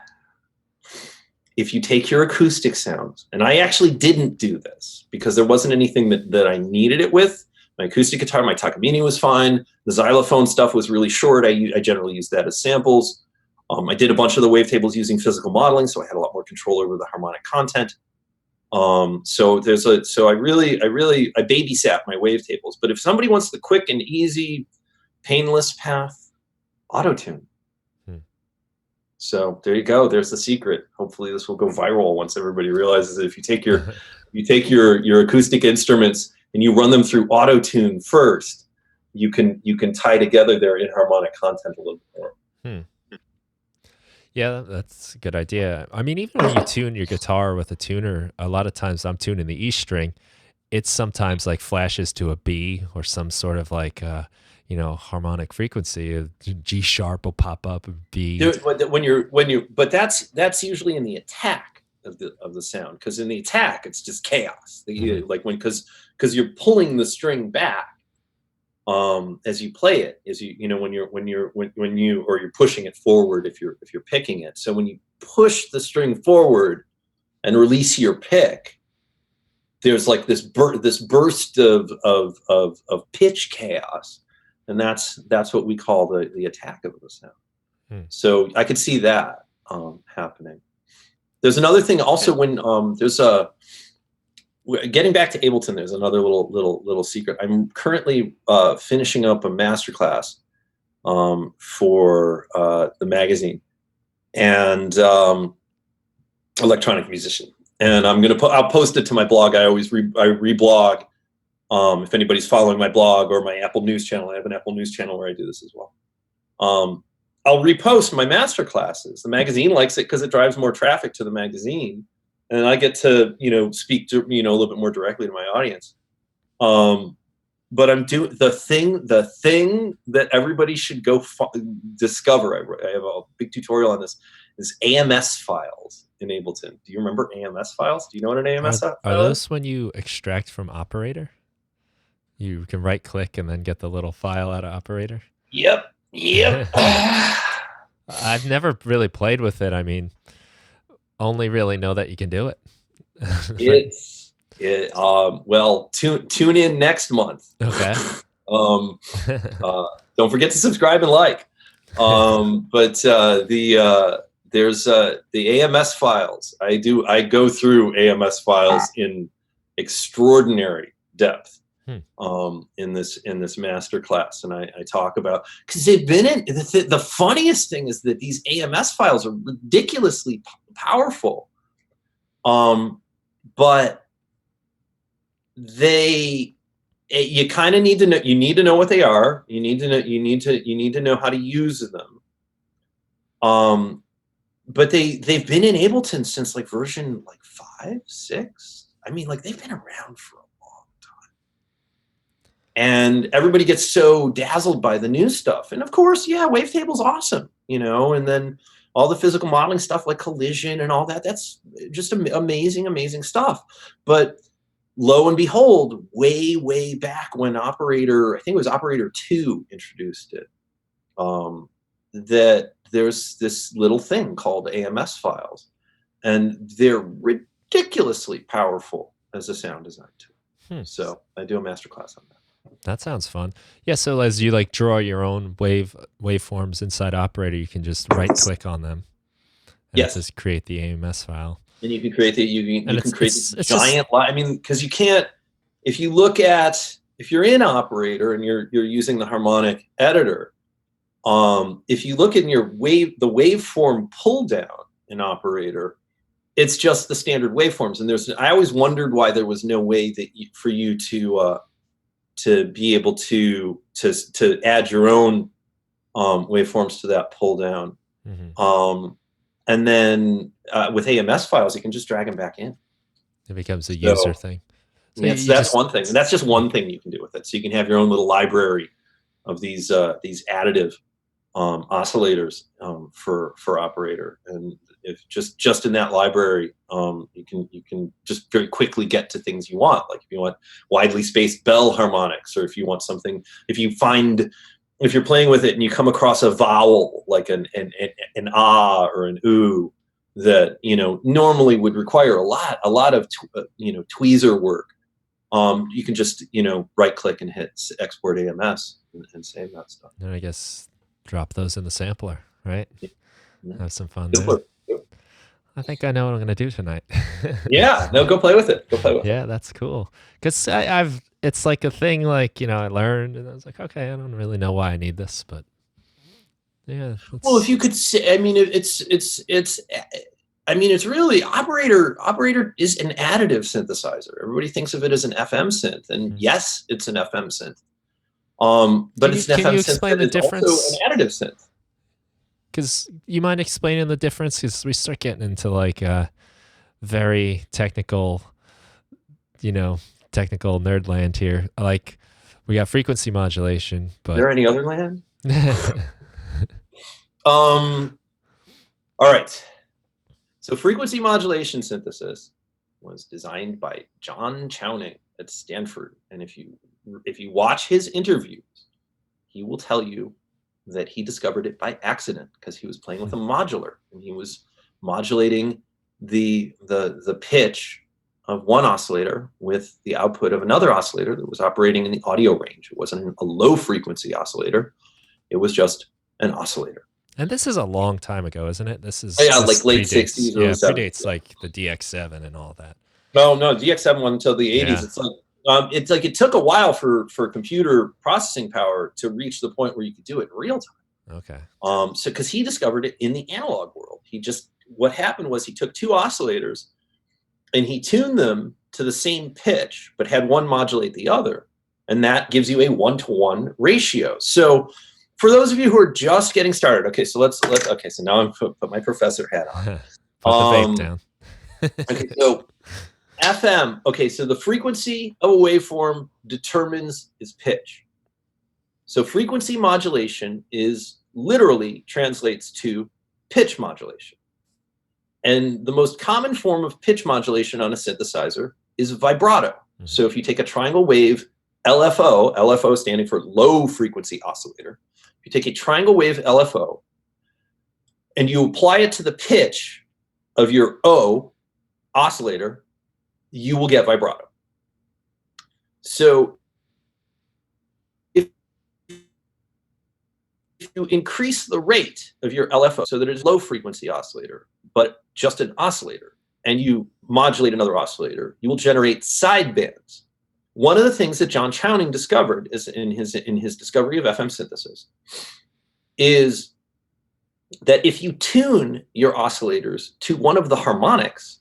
if you take your acoustic sounds, and I actually didn't do this because there wasn't anything that I needed it with. My acoustic guitar, my Takamine was fine. The xylophone stuff was really short. I generally use that as samples. I did a bunch of the wavetables using physical modeling, so I had a lot more control over the harmonic content. So I babysat my wavetables. But if somebody wants the quick and easy, painless path, auto-tune. So there you go. There's the secret. Hopefully this will go viral once everybody realizes that if you take your acoustic instruments and you run them through auto-tune first, you can tie together their inharmonic content a little bit more. Yeah, that's a good idea. I mean, even when you tune your guitar with a tuner, a lot of times I'm tuning the E string. It's sometimes like flashes to a B or some sort of like harmonic frequency. G sharp will pop up, B. But that's usually in the attack of the sound, because in the attack it's just chaos. Mm-hmm. Like because you're pulling the string back as you play it, when you're pushing it forward if you're picking it. So when you push the string forward and release your pick, there's like this burst of pitch chaos. And that's what we call the attack of the sound. So I could see that happening. There's another thing also when there's getting back to Ableton. There's another little secret. I'm currently finishing up a masterclass for the magazine and electronic musician, and I'll post it to my blog. I always reblog. If anybody's following my blog or my Apple News channel, I have an Apple News channel where I do this as well. I'll repost my master classes. The magazine likes it because it drives more traffic to the magazine, and I get to speak to a little bit more directly to my audience. But I'm doing the thing that everybody should go discover. I have a big tutorial on this. Is AMS files in Ableton. Do you remember AMS files? Do you know what an AMS file is? Are those when you extract from Operator? You can right click and then get the little file out of Operator? Yep. I've never really played with it. I mean, only really know that you can do it. Well, tune in next month. Okay. um, don't forget to subscribe and like. But there's the AMS files. I go through AMS files in extraordinary depth in this master class, and I talk about, because they've been in the funniest thing is that these AMS files are ridiculously powerful, but you kind of need to know. You need to know what they are. You need to know. You need to know how to use them. But they've been in Ableton since like version like 5, 6. I mean, like they've been around for a long time. And everybody gets so dazzled by the new stuff. And of course, yeah, wavetable's awesome, you know. And then all the physical modeling stuff like collision and all that. That's just amazing, amazing stuff. But lo and behold, way back when I think it was Operator 2 introduced it, that there's this little thing called AMS files, and they're ridiculously powerful as a sound design tool. So I do a masterclass on that. That sounds fun. Yeah, so as you like draw your own waveforms inside Operator, you can just right click on them and just create the AMS file. And you can create the giant line. I mean, because you can't, if you're in Operator and you're using the harmonic editor, if you look in the waveform pull down in Operator, it's just the standard waveforms. And I always wondered why there was no way that for you to be able to add your own waveforms to that pull down. And then with AMS files, you can just drag them back in. It becomes a user thing. So that's one thing. And that's just one thing you can do with it. So you can have your own little library of these additive oscillators for Operator. And if just in that library, you can just very quickly get to things you want. Like if you want widely spaced bell harmonics, or if you want something, if you're playing with it and you come across a vowel like an ah or an oo that normally would require a lot of tweezer work, you can just right click and hit export AMS and save that stuff. And I guess drop those in the sampler, right? Yeah. Have some fun there. I think I know what I'm going to do tonight. Yeah, no, go play with it. Go play with it. Yeah, that's cool. Because it's like a thing like, I learned and I was like, okay, I don't really know why I need this, but yeah. Well, if you could say, I mean, it's really Operator is an additive synthesizer. Everybody thinks of it as an FM synth, and yes, it's an FM synth. But it's an FM synth that is also an additive synth. Because you mind explaining the difference? Because we start getting into like very technical nerd land here. Like we got frequency modulation, but is there any other land? All right. So frequency modulation synthesis was designed by John Chowning at Stanford, and if you watch his interviews, he will tell you that he discovered it by accident because he was playing with a modular and he was modulating the pitch of one oscillator with the output of another oscillator that was operating in the audio range. It wasn't a low frequency oscillator. It was just an oscillator. And this is a long time ago, isn't it? This like late 60s or 70s. Predates like the DX7 and all that. No, DX7 went until the 80s. Yeah. It's like it took a while for computer processing power to reach the point where you could do it in real time. Okay. So because he discovered it in the analog world, what happened was he took two oscillators and he tuned them to the same pitch, but had one modulate the other, and that gives you a 1-to-1 ratio. So for those of you who are just getting started, okay, so so now I'm put my professor hat on. Put the vape down. Okay, so FM. Okay, so the frequency of a waveform determines its pitch. So frequency modulation literally translates to pitch modulation. And the most common form of pitch modulation on a synthesizer is vibrato. Mm-hmm. So if you take a triangle wave LFO standing for low frequency oscillator, if you take a triangle wave LFO and you apply it to the pitch of your O oscillator, you will get vibrato. So if you increase the rate of your LFO so that it's low frequency oscillator, but just an oscillator, and you modulate another oscillator, you will generate sidebands. One of the things that John Chowning discovered is in his discovery of FM synthesis is that if you tune your oscillators to one of the harmonics,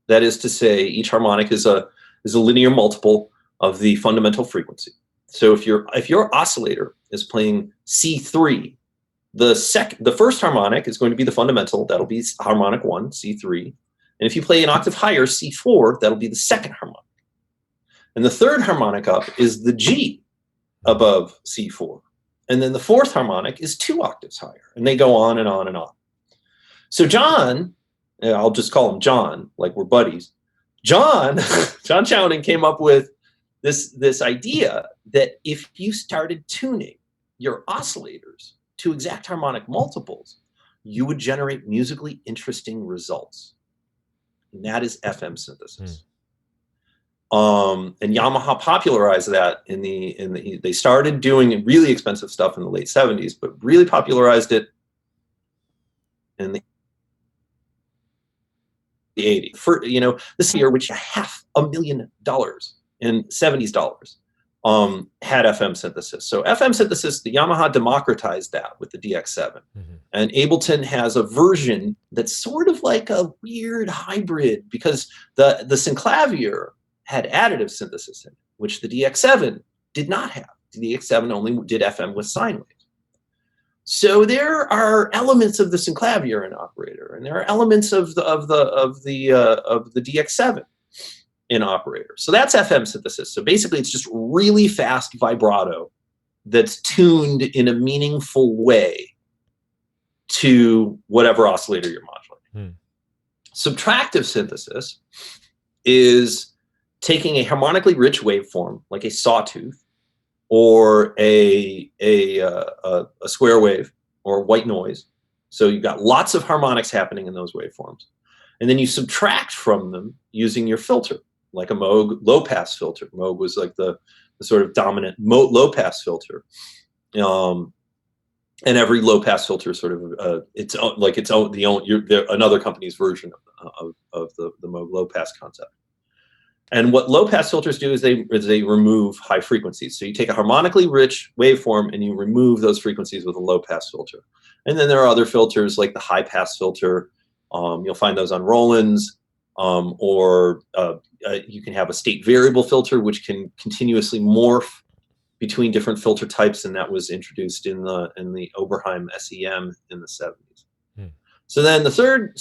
that is to say, each harmonic is a linear multiple of the fundamental frequency. So if your oscillator is playing C3, the first harmonic is going to be the fundamental. That'll be harmonic 1, C3. And if you play an octave higher, C4, that'll be the second harmonic. And the third harmonic up is the G above C4. And then the fourth harmonic is 2 octaves higher. And they go on and on and on. So John, I'll just call him John, like we're buddies. John Chowning came up with this idea that if you started tuning your oscillators to exact harmonic multiples, you would generate musically interesting results. And that is FM synthesis. And Yamaha popularized that they started doing really expensive stuff in the late 70s, but really popularized it in the 80s. For, this year, which $500,000 in 70s dollars, had FM synthesis. So FM synthesis, the Yamaha democratized that with the DX7. And Ableton has a version that's sort of like a weird hybrid, because the synclavier had additive synthesis in it, which the DX7 did not have. The DX7 only did FM with sine waves. So there are elements of the synclavier in operator, and there are elements of the DX7 in operator. So that's FM synthesis. So basically, it's just really fast vibrato that's tuned in a meaningful way to whatever oscillator you're modulating. Subtractive synthesis is taking a harmonically rich waveform, like a sawtooth, or a square wave, or white noise. So you've got lots of harmonics happening in those waveforms. And then you subtract from them using your filter, like a Moog low-pass filter. Moog was like the sort of dominant low-pass filter. And every low-pass filter is sort of another company's version of the Moog low-pass concept. And what low-pass filters do is they remove high frequencies. So you take a harmonically rich waveform and you remove those frequencies with a low-pass filter. And then there are other filters like the high-pass filter. You'll find those on Roland's, or you can have a state variable filter, which can continuously morph between different filter types, and that was introduced in the Oberheim SEM in the 70s. So then the third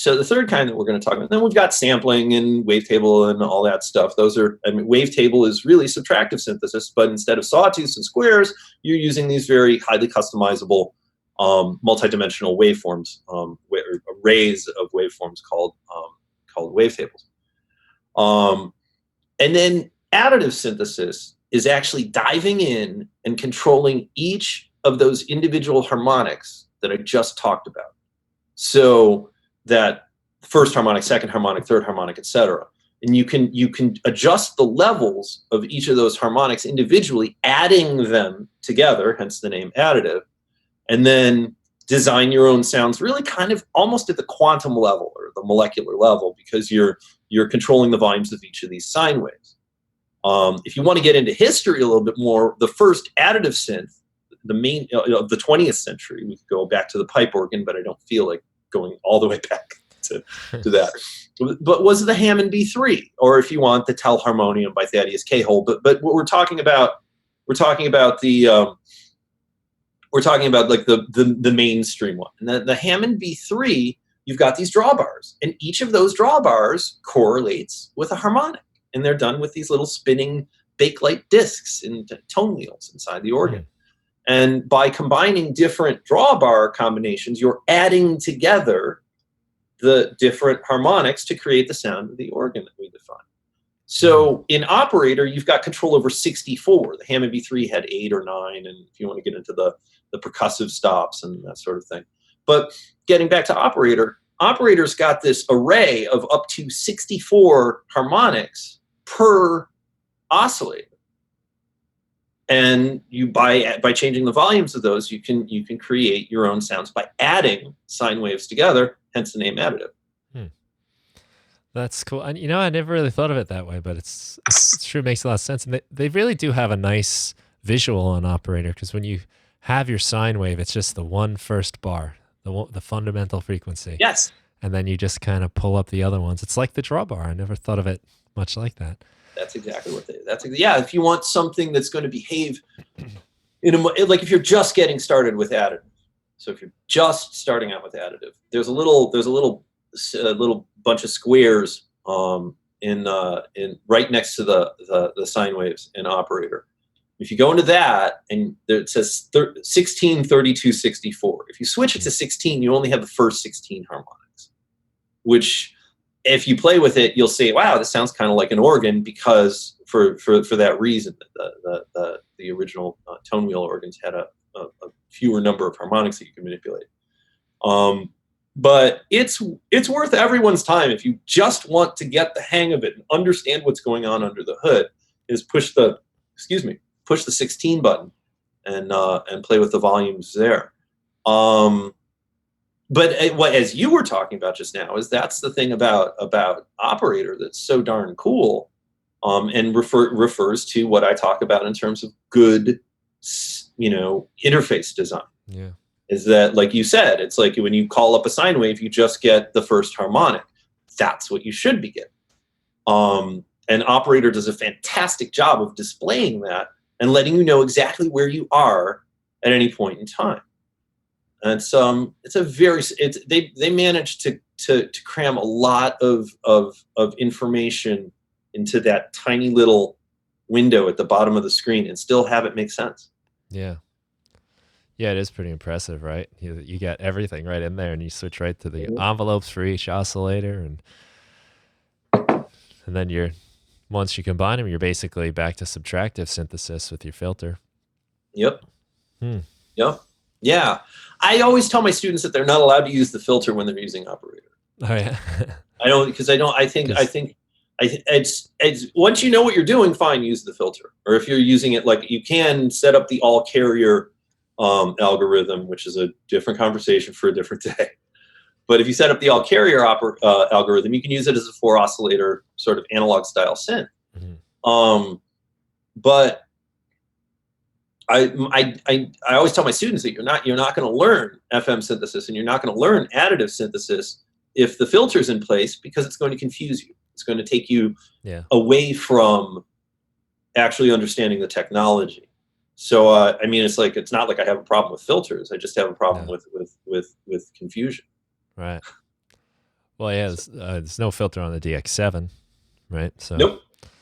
kind that we're going to talk about, then we've got sampling and wavetable and all that stuff. Wavetable is really subtractive synthesis, but instead of sawtooths and squares, you're using these very highly customizable multidimensional waveforms, arrays of waveforms called wavetables. And then additive synthesis is actually diving in and controlling each of those individual harmonics that I just talked about. So that first harmonic, second harmonic, third harmonic, etc. And you can adjust the levels of each of those harmonics individually, adding them together, hence the name additive, and then design your own sounds really kind of almost at the quantum level or the molecular level, because you're controlling the volumes of each of these sine waves. If you want to get into history a little bit more, the first additive synth, the main of the 20th century, we could go back to the pipe organ, but I don't feel like going all the way back to that. But was the Hammond B3, or if you want, the Telharmonium by Thaddeus Cahole. But what we're talking about like the mainstream one. And the Hammond B3, you've got these drawbars, and each of those drawbars correlates with a harmonic, and they're done with these little spinning bakelite discs and tone wheels inside the organ. And by combining different drawbar combinations, you're adding together the different harmonics to create the sound of the organ that we define. So in operator, you've got control over 64. The Hammond B3 had 8 or 9, and if you want to get into the percussive stops and that sort of thing. But getting back to operator, operators got this array of up to 64 harmonics per oscillator. And you by changing the volumes of those, you can create your own sounds by adding sine waves together, hence the name additive. That's cool. And I never really thought of it that way, but it's true. It makes a lot of sense. And they really do have a nice visual on operator, because when you have your sine wave, it's just the one first bar, the fundamental frequency. Yes. And then you just kind of pull up the other ones. It's like the drawbar. I never thought of it much like that. That's exactly what yeah. If you want something that's going to behave like if you're just getting started with additive. So if you're just starting out with additive, there's a little bunch of squares in right next to the sine waves in operator. If you go into that, and there it says 16, 32, 64. If you switch it to 16, you only have the first 16 harmonics, which if you play with it, you'll say, wow, this sounds kind of like an organ, because for that reason, the original tone wheel organs had a fewer number of harmonics that you can manipulate. But it's worth everyone's time, if you just want to get the hang of it and understand what's going on under the hood, is push the 16 button and play with the volumes there. But what, as you were talking about just now, is that's the thing about operator that's so darn cool, and refers to what I talk about in terms of good, interface design. Yeah. Is that, like you said, it's like when you call up a sine wave, you just get the first harmonic. That's what you should be getting. And operator does a fantastic job of displaying that and letting you know exactly where you are at any point in time. And they managed to cram a lot of information into that tiny little window at the bottom of the screen and still have it make sense. Yeah. Yeah, it is pretty impressive, right? You got everything right in there, and you switch right to the envelopes for each oscillator, and then once you combine them, you're basically back to subtractive synthesis with your filter. Yep. Yep. Yeah. I always tell my students that they're not allowed to use the filter when they're using operator. Oh yeah. I think it's once you know what you're doing, fine, use the filter. Or if you're using it, like, you can set up the all carrier algorithm, which is a different conversation for a different day. But if you set up the all carrier algorithm, you can use it as a 4 oscillator sort of analog style synth. Mm-hmm. But I always tell my students that you're not going to learn FM synthesis, and you're not going to learn additive synthesis if the filter's in place, because it's going to confuse you. It's going to take you away from actually understanding the technology. So it's not like I have a problem with filters. I just have a problem with confusion. Right. Well, yeah, there's no filter on the DX7, right? So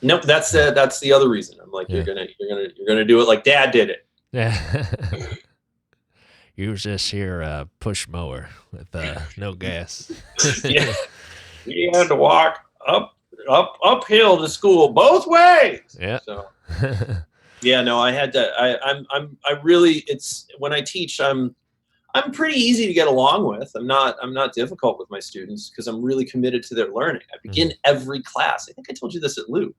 Nope. That's the other reason. I'm like, you're gonna do it like Dad did it. Yeah. Use this here push mower with no gas. Yeah. We had to walk uphill to school both ways. Yeah. So yeah, no, I had to. It's when I teach, I'm pretty easy to get along with. I'm not difficult with my students, because I'm really committed to their learning. I begin every class. I think I told you this at Lou.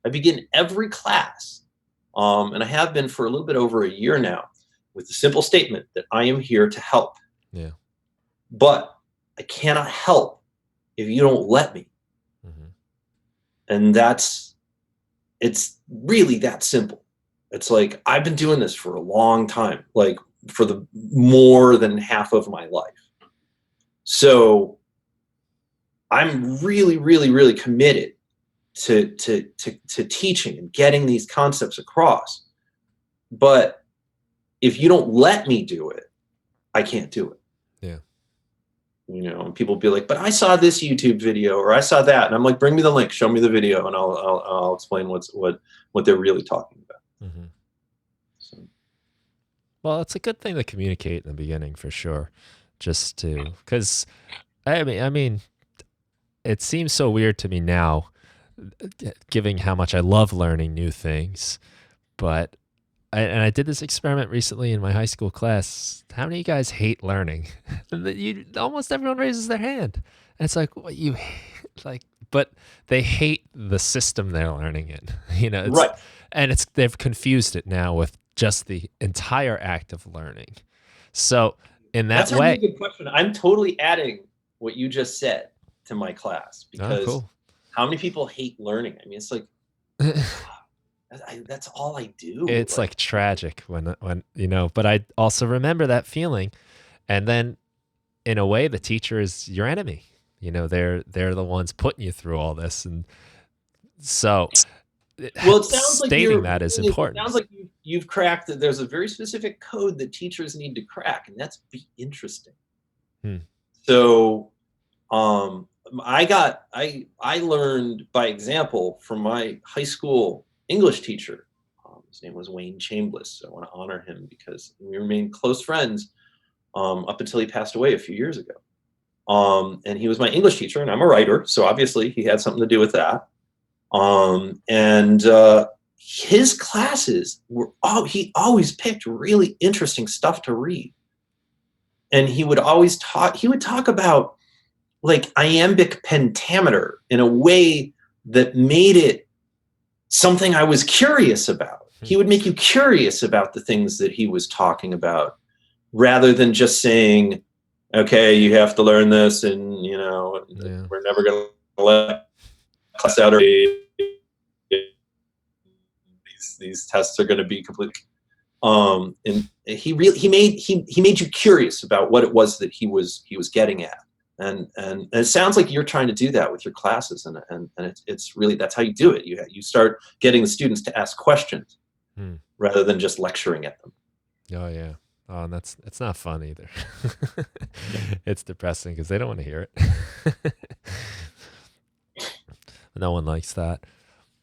I begin every class, and I have been for a little bit over a year now, with the simple statement that I am here to help. Yeah. But I cannot help if you don't let me. Mm-hmm. And it's really that simple. It's like, I've been doing this for a long time, like for the more than half of my life. So I'm really, really, really committed to teaching and getting these concepts across. But if you don't let me do it, I can't do it. Yeah. And people will be like, but I saw this YouTube video, or I saw that. And I'm like, bring me the link, show me the video, and I'll explain what they're really talking about. Mm-hmm. So. Well, it's a good thing to communicate in the beginning, for sure. Just because I mean, it seems so weird to me now, given how much I love learning new things, but and I did this experiment recently in my high school class. How many of you guys hate learning? Almost everyone raises their hand. And it's like, what you like, but they hate the system they're learning in. Right. They've confused it now with just the entire act of learning. So in that That's a way, really good question. I'm totally adding what you just said to my class, oh, because cool. how many people hate learning? I mean, it's like, that's all I do. It's Like, like tragic when but I also remember that feeling. And then in a way, the teacher is your enemy. They're the ones putting you through all this. And so well, it sounds like stating that is it important. sounds like you've cracked that there's a very specific code that teachers need to crack, and that's be interesting. Hmm. So, I learned by example from my high school English teacher. His name was Wayne Chambliss. So I want to honor him because we remained close friends up until he passed away a few years ago. And he was my English teacher, and I'm a writer, so obviously he had something to do with that. And his classes he always picked really interesting stuff to read. And he would talk about like iambic pentameter in a way that made it something I was curious about. He would make you curious about the things that he was talking about, rather than just saying, okay, you have to learn this, and we're never going to let class out, or these tests are going to be complete. And he made you curious about what it was that he was getting at. And it sounds like you're trying to do that with your classes, and it's really, that's how you do it. You start getting the students to ask questions rather than just lecturing at them. Oh yeah. Oh, and it's not fun either. It's depressing because they don't want to hear it. No one likes that.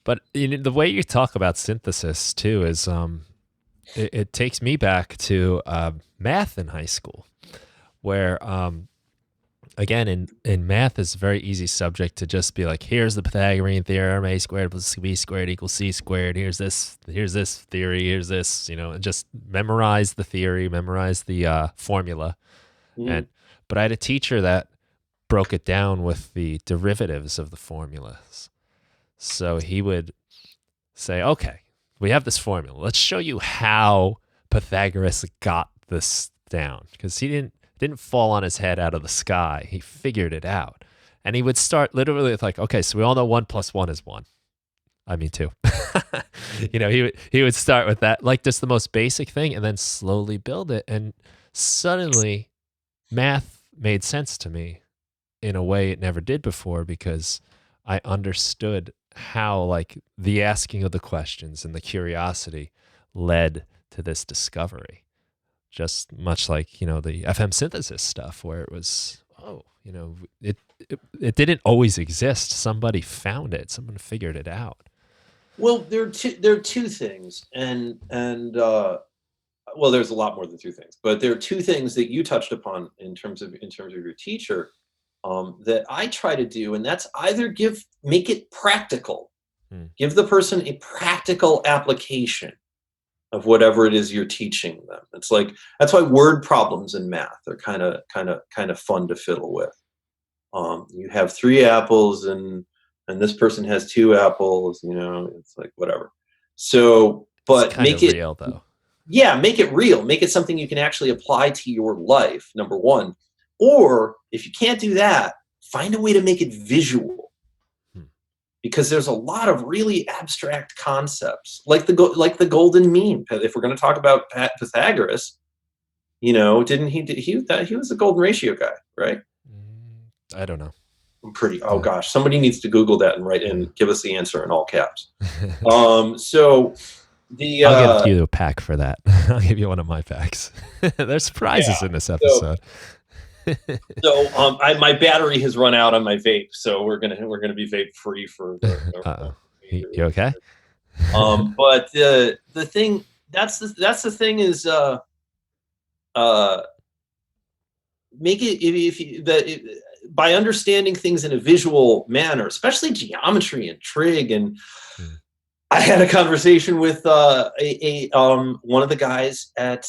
But the way you talk about synthesis too is it takes me back to math in high school, where again, in math, it's a very easy subject to just be like, here's the Pythagorean theorem, a squared plus b squared equals c squared. Here's this theory, here's this, and just memorize the theory, memorize the formula. But I had a teacher that broke it down with the derivatives of the formulas. So he would say, okay, we have this formula. Let's show you how Pythagoras got this down, because he didn't fall on his head out of the sky. He figured it out. And he would start literally with like, okay, so we all know 1 + 1 is 1. I mean 2. He would start with that, like just the most basic thing, and then slowly build it. And suddenly math made sense to me in a way it never did before, because I understood how like the asking of the questions and the curiosity led to this discovery. Just much like, the FM synthesis stuff, where it was, it didn't always exist. Somebody found it. Someone figured it out. Well, there are two things, and well, there's a lot more than two things, but there are two things that you touched upon in terms of your teacher, that I try to do, and that's either make it practical, give the person a practical application of whatever it is you're teaching them. It's like, that's why word problems in math are kind of fun to fiddle with. You have 3 apples, and this person has 2 apples. It's like whatever. So, but make it real though. Yeah, make it real. Make it something you can actually apply to your life, number one. Or if you can't do that, find a way to make it visual. Because there's a lot of really abstract concepts, like the golden mean. If we're going to talk about Pythagoras, didn't he was the golden ratio guy, right? I don't know. Oh gosh, somebody needs to Google that and write and give us the answer in all caps. So I'll give you a pack for that. I'll give you one of my packs. There's prizes in this episode. So my battery has run out on my vape, so we're gonna be vape free for. You okay? But the thing that's the thing is make it by understanding things in a visual manner, especially geometry and trig, and I had a conversation with one of the guys at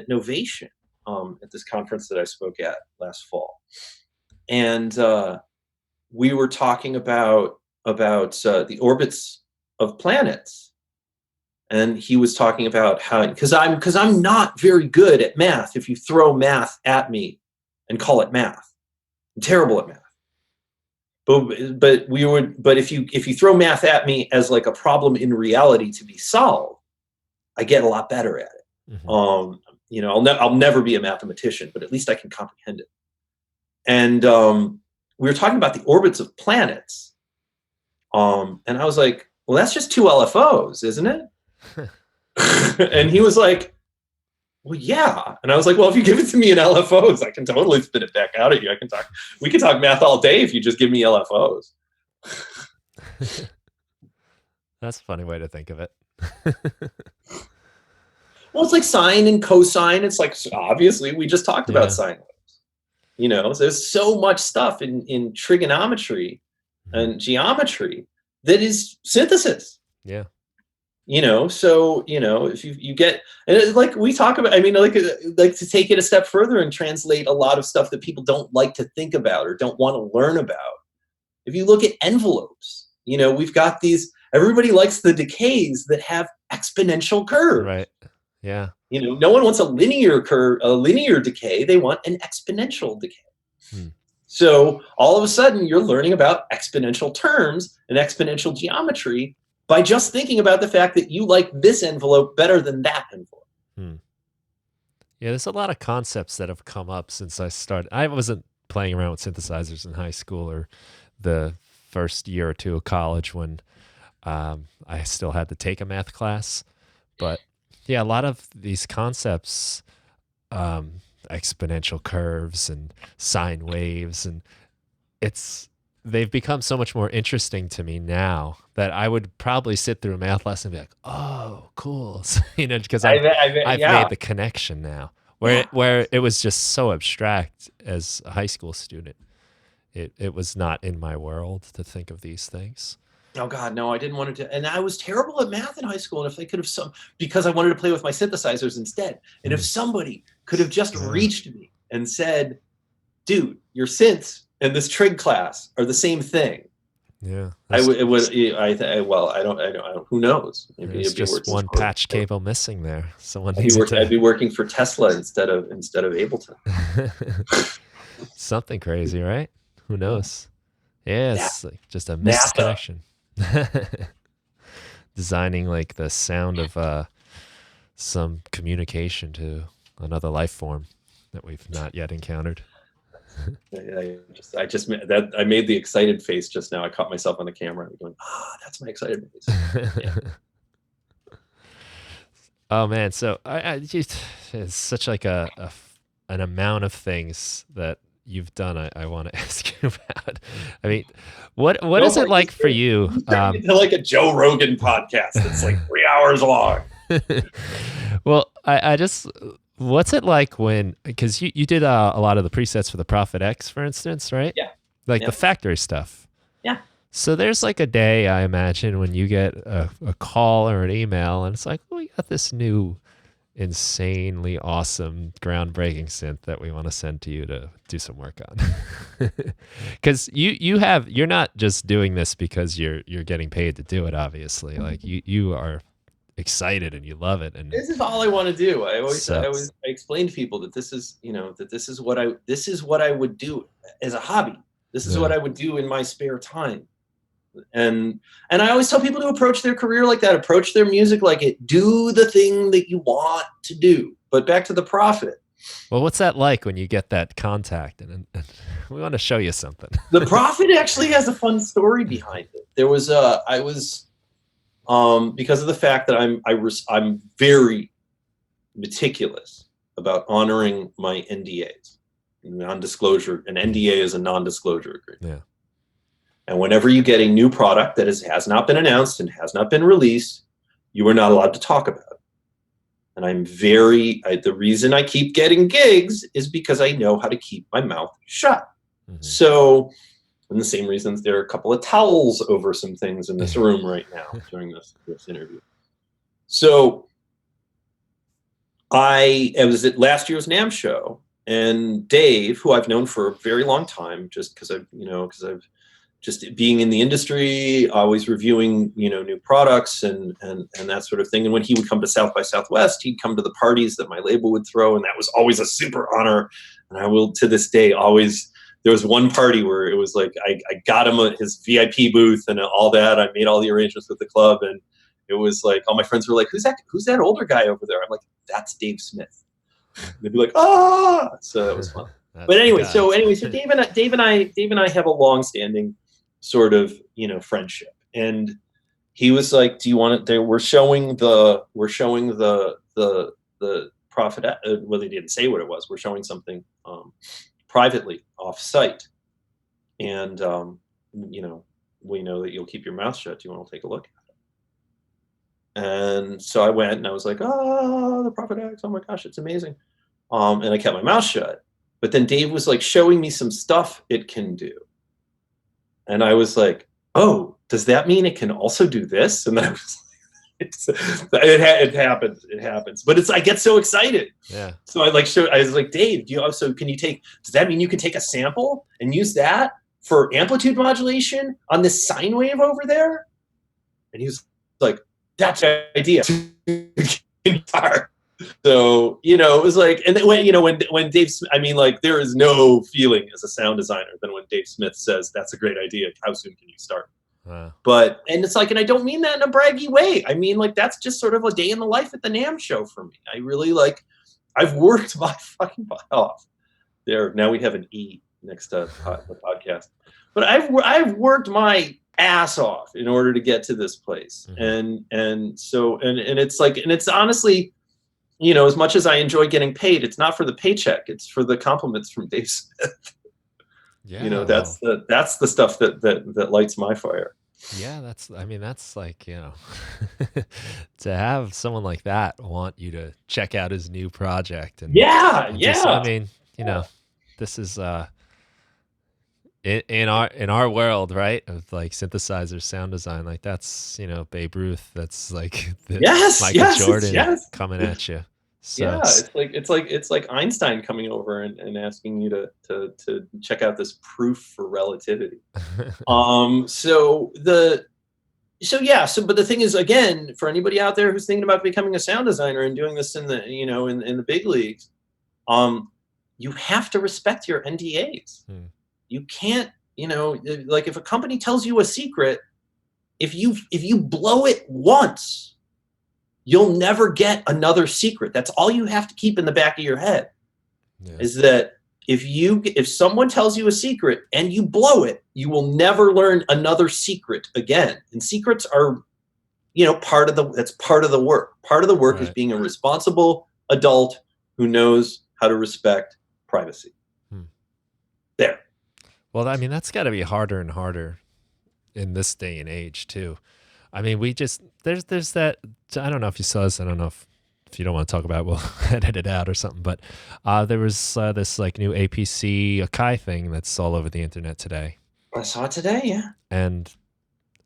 Novation at this conference that I spoke at last fall, and we were talking about the orbits of planets, and he was talking about how, because I'm not very good at math. If you throw math at me and call it math, I'm terrible at math. But if you throw math at me as like a problem in reality to be solved, I get a lot better at it. Mm-hmm. You know, I'll never be a mathematician, but at least I can comprehend it. And we were talking about the orbits of planets, and I was like, well, that's just 2 LFOs, isn't it? And he was like, well, yeah. And I was like, well, if you give it to me in LFOs, I can totally spit it back out at you. We can talk math all day if you just give me LFOs. That's a funny way to think of it. Well, it's like sine and cosine. It's like, obviously, we just talked about sine waves. You know, so there's so much stuff in trigonometry and geometry that is synthesis. Yeah. You know, so, you know, if you get, and like we talk about, I mean, like to take it a step further and translate a lot of stuff that people don't like to think about or don't want to learn about. If you look at envelopes, you know, we've got these, everybody likes the decays that have exponential curves. Right. Yeah. You know, no one wants a linear curve, a linear decay. They want an exponential decay. So all of a sudden you're learning about exponential terms and exponential geometry by just thinking about the fact that you like this envelope better than that envelope. Yeah, there's a lot of concepts that have come up since I started. I wasn't playing around with synthesizers in high school or the first year or two of college when I still had to take a math class. But yeah, a lot of these concepts, exponential curves and sine waves, and they've become so much more interesting to me now that I would probably sit through a math lesson and be like, "Oh, cool," you know, because I've made the connection now. Where it was just so abstract as a high school student, it was not in my world to think of these things. Oh God, no, I didn't want to. And I was terrible at math in high school. And if they could have because I wanted to play with my synthesizers instead. And if somebody could have just reached me and said, "Dude, your synths and this trig class are the same thing." Yeah, well, I don't. Who knows? Maybe it's just one patch cable missing there. Someone needs to. I'd be working for Tesla instead of Ableton. Something crazy, right? Who knows? Yeah, it's like just a missed connection. Designing like the sound of some communication to another life form that we've not yet encountered. I made the excited face just now. I caught myself on the camera going, that's my excited face. Yeah. Oh man, so I just, it's such like an amount of things that you've done. I want to ask you about. I mean, what is it like for you? Like a Joe Rogan podcast that's like 3 hours long. Well, I just, what's it like when, because you did a lot of the presets for the Prophet X, for instance, right? Yeah. Like the factory stuff. Yeah. So there's like a day, I imagine, when you get a call or an email and it's like, we got this new insanely awesome groundbreaking synth that we want to send to you to do some work on. Because you're not just doing this because you're getting paid to do it, obviously. Like you are excited and you love it, and this is all I want to do. I explain to people that this is what I would do as a hobby. This is what I would do in my spare time. And I always tell people to approach their career like that, approach their music like it, do the thing that you want to do. But back to the Prophet. Well, what's that like when you get that contact and we want to show you something? The Prophet actually has a fun story behind it. There was because of the fact that I'm very meticulous about honoring my NDAs, non-disclosure. An NDA is a non-disclosure agreement. Yeah. And whenever you get a new product that has not been announced and has not been released, you are not allowed to talk about it. And the reason I keep getting gigs is because I know how to keep my mouth shut. Mm-hmm. So And the same reasons there are a couple of towels over some things in this room right now during this interview. So it was at last year's NAMM show, and Dave, who I've known for a very long time, just because I've just being in the industry, always reviewing, new products and that sort of thing. And when he would come to South by Southwest, he'd come to the parties that my label would throw, and that was always a super honor. And I will, to this day, always. There was one party where it was like I got him his VIP booth and all that. I made all the arrangements with the club, and it was like all my friends were like, "Who's that older guy over there?" I'm like, "That's Dave Smith." And they'd be like, "Ah!" So that was fun. But anyway, so Dave and I have a long-standing sort of friendship, and he was like, "Do you want it?" We're showing the profit. Well, they didn't say what it was. We're showing something privately off-site, and we know that you'll keep your mouth shut. Do you want to take a look at it? And so I went, and I was like, "Oh, the Prophet X! Oh my gosh, it's amazing!" And I kept my mouth shut. But then Dave was like showing me some stuff it can do, and I was like, "Oh, does that mean it can also do this?" And then I was it happens, but I get so excited. Yeah. So I was like, "Dave, does that mean you can take a sample and use that for amplitude modulation on this sine wave over there?" And he was like, "That's an idea." So, it was like, and then when Dave, there is no feeling as a sound designer than when Dave Smith says, "That's a great idea. How soon can you start?" And it's like, and I don't mean that in a braggy way. I mean, like, that's just sort of a day in the life at the NAMM show for me. I really I've worked my fucking butt off there. Now we have an E next to the podcast, but I've worked my ass off in order to get to this place. And so it's like, and it's honestly, as much as I enjoy getting paid, it's not for the paycheck. It's for the compliments from Dave Smith. Yeah, that's the stuff that lights my fire. Yeah, that's like, to have someone like that want you to check out his new project, and this is in our world, right, of like synthesizer sound design, like that's Babe Ruth, that's like Michael Jordan coming at you. So it's like Einstein coming over and asking you to check out this proof for relativity. But the thing is, again, for anybody out there who's thinking about becoming a sound designer and doing this in the in the big leagues, you have to respect your NDAs. You can't, like, if a company tells you a secret, if you blow it once, you'll never get another secret. That's all you have to keep in the back of your head. Is that if someone tells you a secret and you blow it, you will never learn another secret again. And secrets are, that's part of the work. Part of the work is being a responsible adult who knows how to respect privacy. There. Well, that's got to be harder and harder in this day and age too. There's that, I don't know if you saw this, I don't know if you don't want to talk about it, we'll edit it out or something, but there was this like new APC Akai thing that's all over the internet today. I saw it today, yeah. And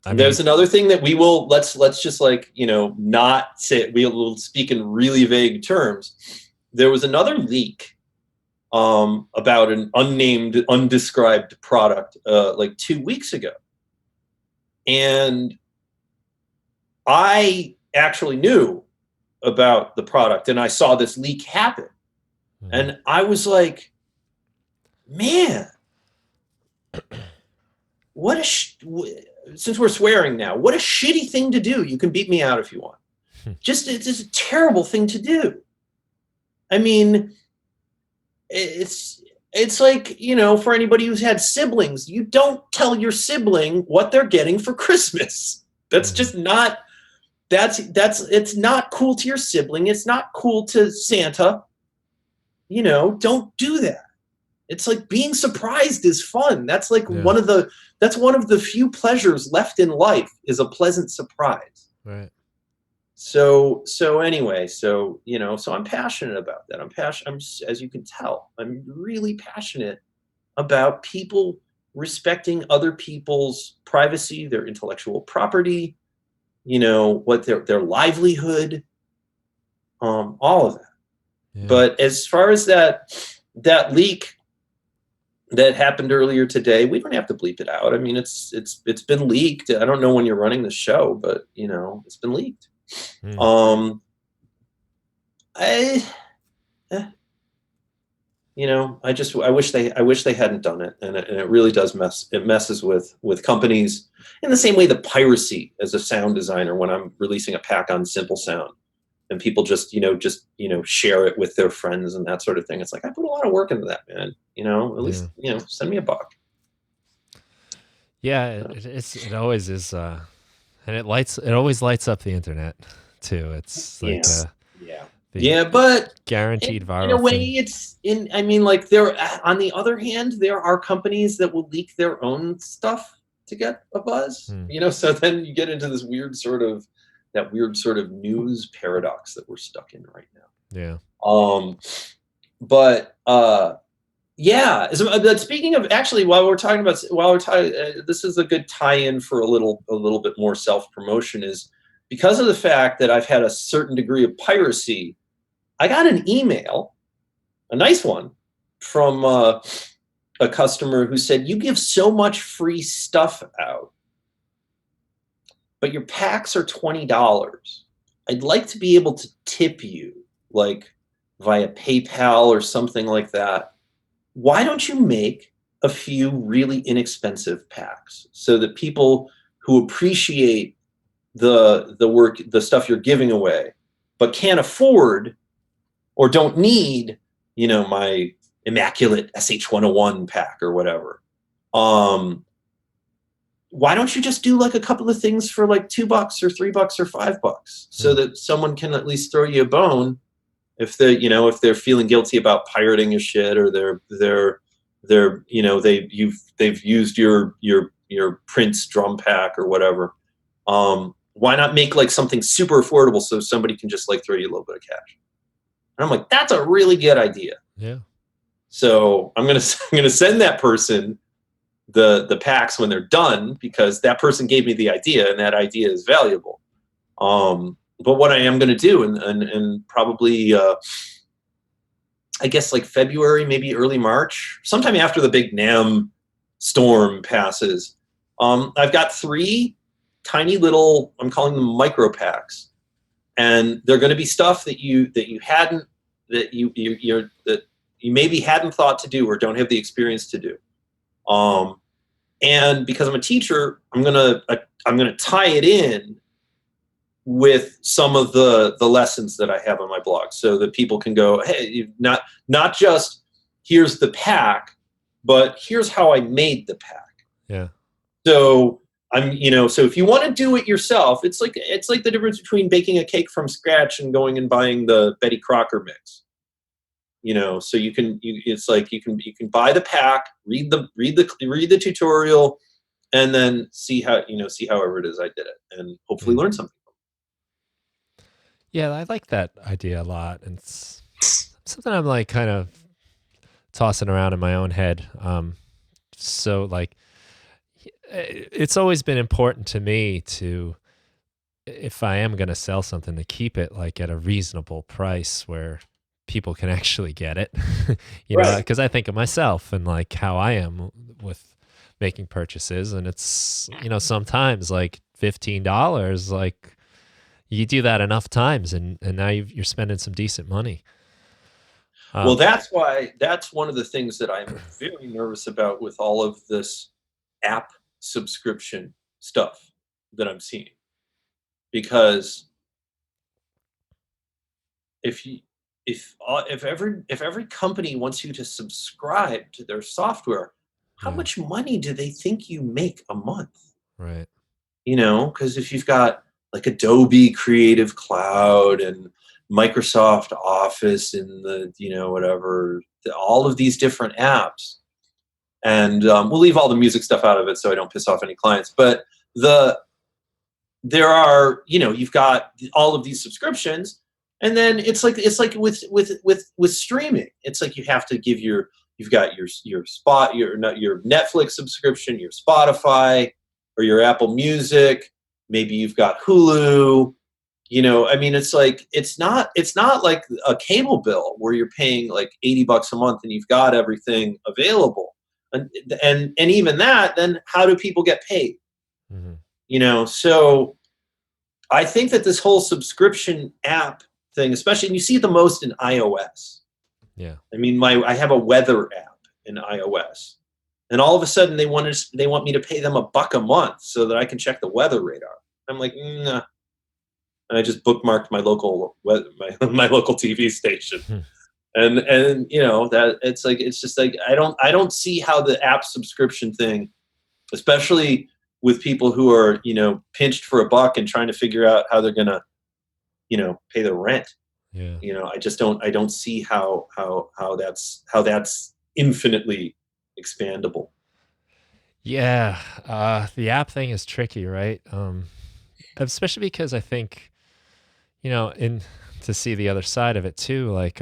there's another thing that we will, let's just not say, we will speak in really vague terms. There was another leak about an unnamed, undescribed product like 2 weeks ago. And I actually knew about the product, and I saw this leak happen. And I was like, man, since we're swearing now, what a shitty thing to do. You can beat me out if you want. It's a terrible thing to do. It's like, for anybody who's had siblings, you don't tell your sibling what they're getting for Christmas. That's just not, it's not cool to your sibling. It's not cool to Santa. Don't do that. It's like being surprised is fun. That's like one of the few pleasures left in life is a pleasant surprise. Right. So anyway, so I'm passionate about that. I'm as you can tell, I'm really passionate about people respecting other people's privacy, their intellectual property, what their livelihood, all of that. Yeah. But as far as that leak that happened earlier today, we don't have to bleep it out. I mean, it's been leaked. I don't know when you're running the show, but it's been leaked. Mm. I I wish they hadn't done it, and it really does messes with companies in the same way that piracy as a sound designer, when I'm releasing a pack on Simple Sound and people just share it with their friends and that sort of thing. It's like, I put a lot of work into that, man. At least send me a buck. Yeah, it always is, and it always lights up the internet too. It's like Yeah. the Yeah, but guaranteed in a viral way, thing. I mean, like, on the other hand, there are companies that will leak their own stuff to get a buzz, so then you get into this weird sort of news paradox that we're stuck in right now. Yeah. But yeah. But speaking of, actually, this is a good tie-in for a little bit more self-promotion, is because of the fact that I've had a certain degree of piracy. I got an email, a nice one, from a customer who said, "You give so much free stuff out, but your packs are $20. I'd like to be able to tip you, like via PayPal or something like that. Why don't you make a few really inexpensive packs so that people who appreciate the work, the stuff you're giving away, but can't afford or don't need, my immaculate SH101 pack or whatever. Why don't you just do like a couple of things for like $2 or $3 or $5, so that someone can at least throw you a bone if they're feeling guilty about pirating your shit, or they've used your Prince drum pack or whatever. Why not make like something super affordable so somebody can just like throw you a little bit of cash?" And I'm like, that's a really good idea. Yeah. So I'm gonna send that person the packs when they're done, because that person gave me the idea, and that idea is valuable. But what I am going to do, and probably, I guess, like February, maybe early March, sometime after the big NAMM storm passes, I've got 3 tiny little, I'm calling them micro packs, and they're going to be stuff that you hadn't, that you maybe hadn't thought to do or don't have the experience to do. And because I'm a teacher, I'm gonna tie it in with some of the lessons that I have on my blog, so that people can go, hey, not just here's the pack, but here's how I made the pack. Yeah. So so if you want to do it yourself, it's like the difference between baking a cake from scratch and going and buying the Betty Crocker mix. So you can buy the pack, read the tutorial, and then see however it is I did it, and hopefully learn something. Yeah, I like that idea a lot. And it's something I'm like kind of tossing around in my own head. So like, it's always been important to me to, if I am going to sell something, to keep it like at a reasonable price where people can actually get it, Right. because I think of myself and like how I am with making purchases. And it's, sometimes like $15, like you do that enough times and now you're spending some decent money. Well, that's one of the things that I'm very nervous about with all of this app subscription stuff that I'm seeing, because if every company wants you to subscribe to their software, how Yeah. much money do they think you make a month? Right. Because if you've got like Adobe Creative Cloud and Microsoft Office and whatever, all of these different apps, and we'll leave all the music stuff out of it so I don't piss off any clients. But there are, you've got all of these subscriptions, and then it's like with streaming, it's like you have to give your You've got your spot, your Netflix subscription, your Spotify, or your Apple Music. Maybe you've got Hulu. I mean, it's not like a cable bill where you're paying like $80 a month and you've got everything available. And even that, then how do people get paid? Hmm. So I think that this whole subscription app thing, especially, and you see it the most in iOS. Yeah. I mean, I have a weather app in iOS, and all of a sudden they want me to pay them $1 a month so that I can check the weather radar. I'm like, nah. And I just bookmarked my local my local TV station, Hmm. and that it's just like I don't see how the app subscription thing, especially with people who are pinched for $1 and trying to figure out how they're gonna pay their rent. Yeah. I don't see how that's infinitely expandable. Yeah. The app thing is tricky, right? Especially because I think, in to see the other side of it too, like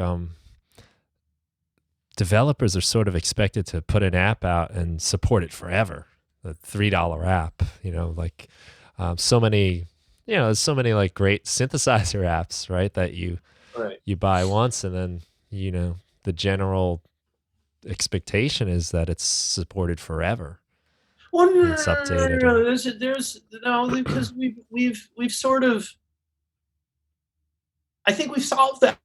developers are sort of expected to put an app out and support it forever. The $3 app, like so many, there's so many like great synthesizer apps, right? That Right. you buy once and then, the general expectation is that it's supported forever Well, no, and no, it's no, no, no, updated no. and There's no, because we've sort of, I think we've solved that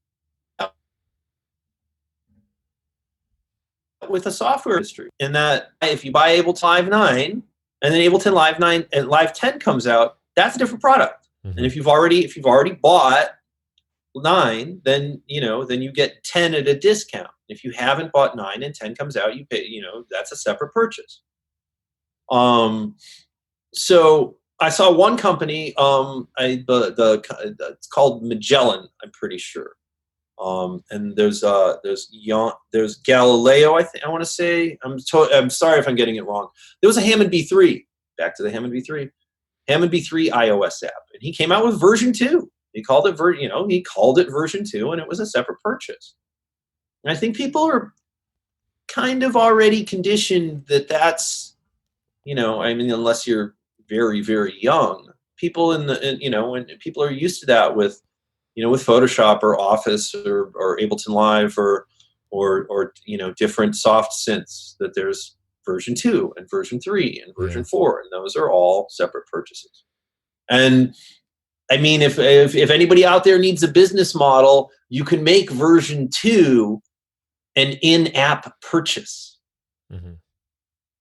with the software industry. In that, if you buy Ableton Live 9 and then Ableton Live 9 and Live 10 comes out, that's a different product. And Mhm. if you've already bought 9, then you get 10 at a discount. If you haven't bought 9 and 10 comes out, you pay. That's a separate purchase. So I saw one company. It's called Magellan. I'm pretty sure. And there's Galileo. I want to say. I'm sorry if I'm getting it wrong. There was a Hammond B3. Back to the Hammond B3. Hammond B3 iOS app, and he came out with version 2. He called it version 2, and it was a separate purchase. And I think people are kind of already conditioned that I mean, unless you're very, very young, people when people are used to that with Photoshop or Office or Ableton Live or different soft synths, that there's version 2 and version 3 and version Yeah. 4, and those are all separate purchases. And I mean, if anybody out there needs a business model, you can make version 2 an in-app purchase. Mhm.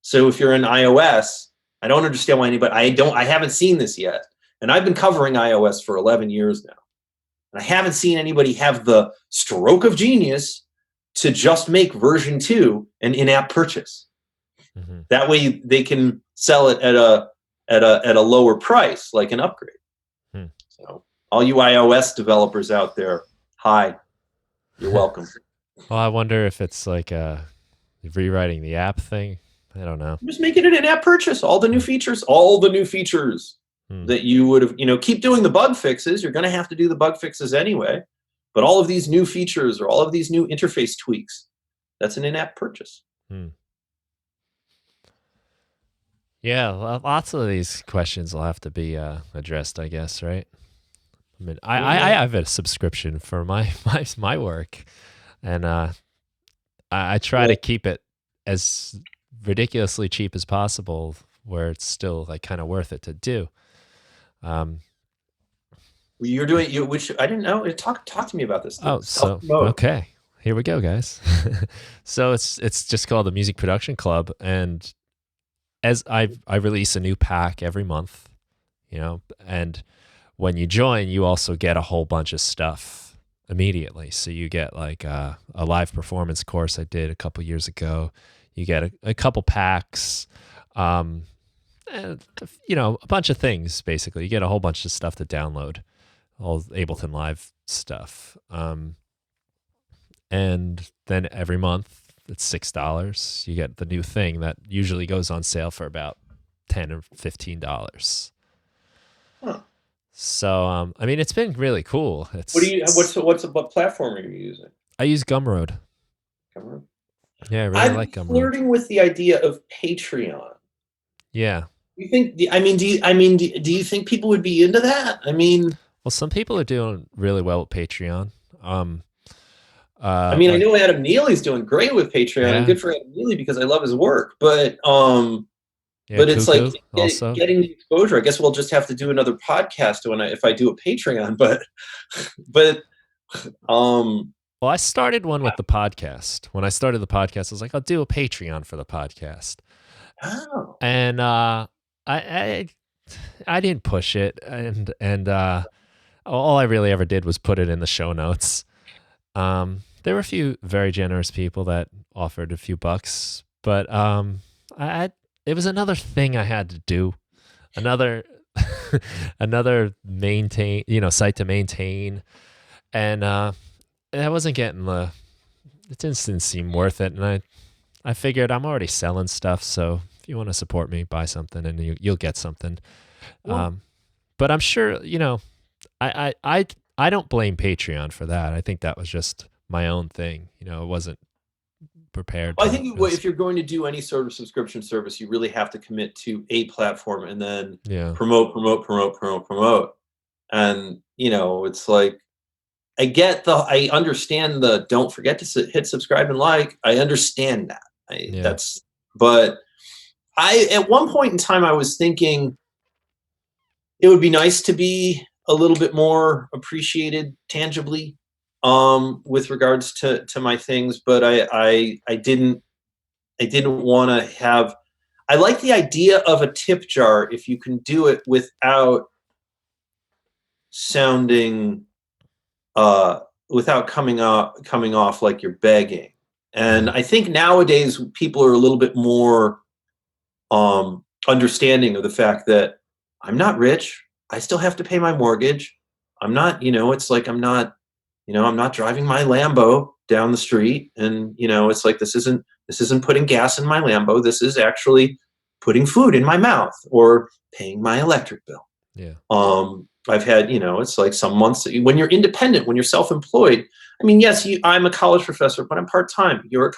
So if you're in iOS, I don't understand why anybody. I haven't seen this yet, and I've been covering iOS for 11 years now, and I haven't seen anybody have the stroke of genius to just make version 2 an in-app purchase. Mhm. That way they can sell it at a lower price, like an upgrade. Hmm. So all you iOS developers out there, hi, you're welcome. Well, I wonder if it's like rewriting the app thing. I don't know. Just making it an in-app purchase. All the new features Hmm. that you would have, keep doing the bug fixes. You're going to have to do the bug fixes anyway. But all of these new features or all of these new interface tweaks, that's an in-app purchase. Hmm. Yeah, lots of these questions will have to be addressed, I guess, right? I mean, I Yeah. have a subscription for my work, and I try to Well, keep it as ridiculously cheap as possible, where it's still like kind of worth it to do. Um, you're doing which I didn't know. Talk to me about this. oh, Self so promote. okay, here we go, guys. So it's just called the Music Production Club, and as I release a new pack every month, and when you join, you also get a whole bunch of stuff immediately. So you get like a live performance course I did a couple years ago. You get a couple packs, um, and a bunch of things. Basically, you get a whole bunch of stuff to download, all Ableton Live stuff, and then every month it's $6. You get the new thing that usually goes on sale for about $10 or $15. Huh. So, I mean, it's been really cool. What platform are you using? I use Gumroad. Come on. Yeah, I really I've like been Gumroad. flirting with the idea of Patreon. Yeah. You think? Do you think people would be into that? I mean, Well, some people are doing really well with Patreon. Um, I like, know Adam Neely's doing great with Patreon, and yeah, good for Adam Neely because I love his work. yeah, But it's like Cuckoo also. getting the exposure. I guess we'll just have to do another podcast if I do a Patreon. But um, Well, I started one with the podcast. When I started the podcast, I was like, I'll do a Patreon for the podcast, oh, and I I didn't push it, and all I really ever did was put it in the show notes. There were a few very generous people that offered a few bucks, but I it was another thing I had to do, another another maintain, site to maintain, and I wasn't getting it didn't seem worth it, and I figured I'm already selling stuff, so if you want to support me, buy something, and you'll get something. well, But I'm sure I don't blame Patreon for that. I think that was just my own thing. It wasn't prepared I to think really. if you're going to do any sort of subscription service, you really have to commit to a platform and then Yeah, promote. And it's like I understand the don't forget to hit subscribe and like. I understand that. yeah, But at one point in time I was thinking it would be nice to be a little bit more appreciated tangibly with regards to my things, but I didn't want to have. I like the idea of a tip jar if you can do it without sounding without coming off like you're begging. And yeah, I think nowadays people are a little bit more understanding of the fact that I'm not rich. I still have to pay my mortgage. I'm not, it's like I'm not driving my Lambo down the street, and it's like this isn't putting gas in my Lambo. This is actually putting food in my mouth or paying my electric bill. yeah, I've had, it's like some months when you're independent, when you're self-employed. I mean, yes, I'm a college professor, but I'm part-time. You're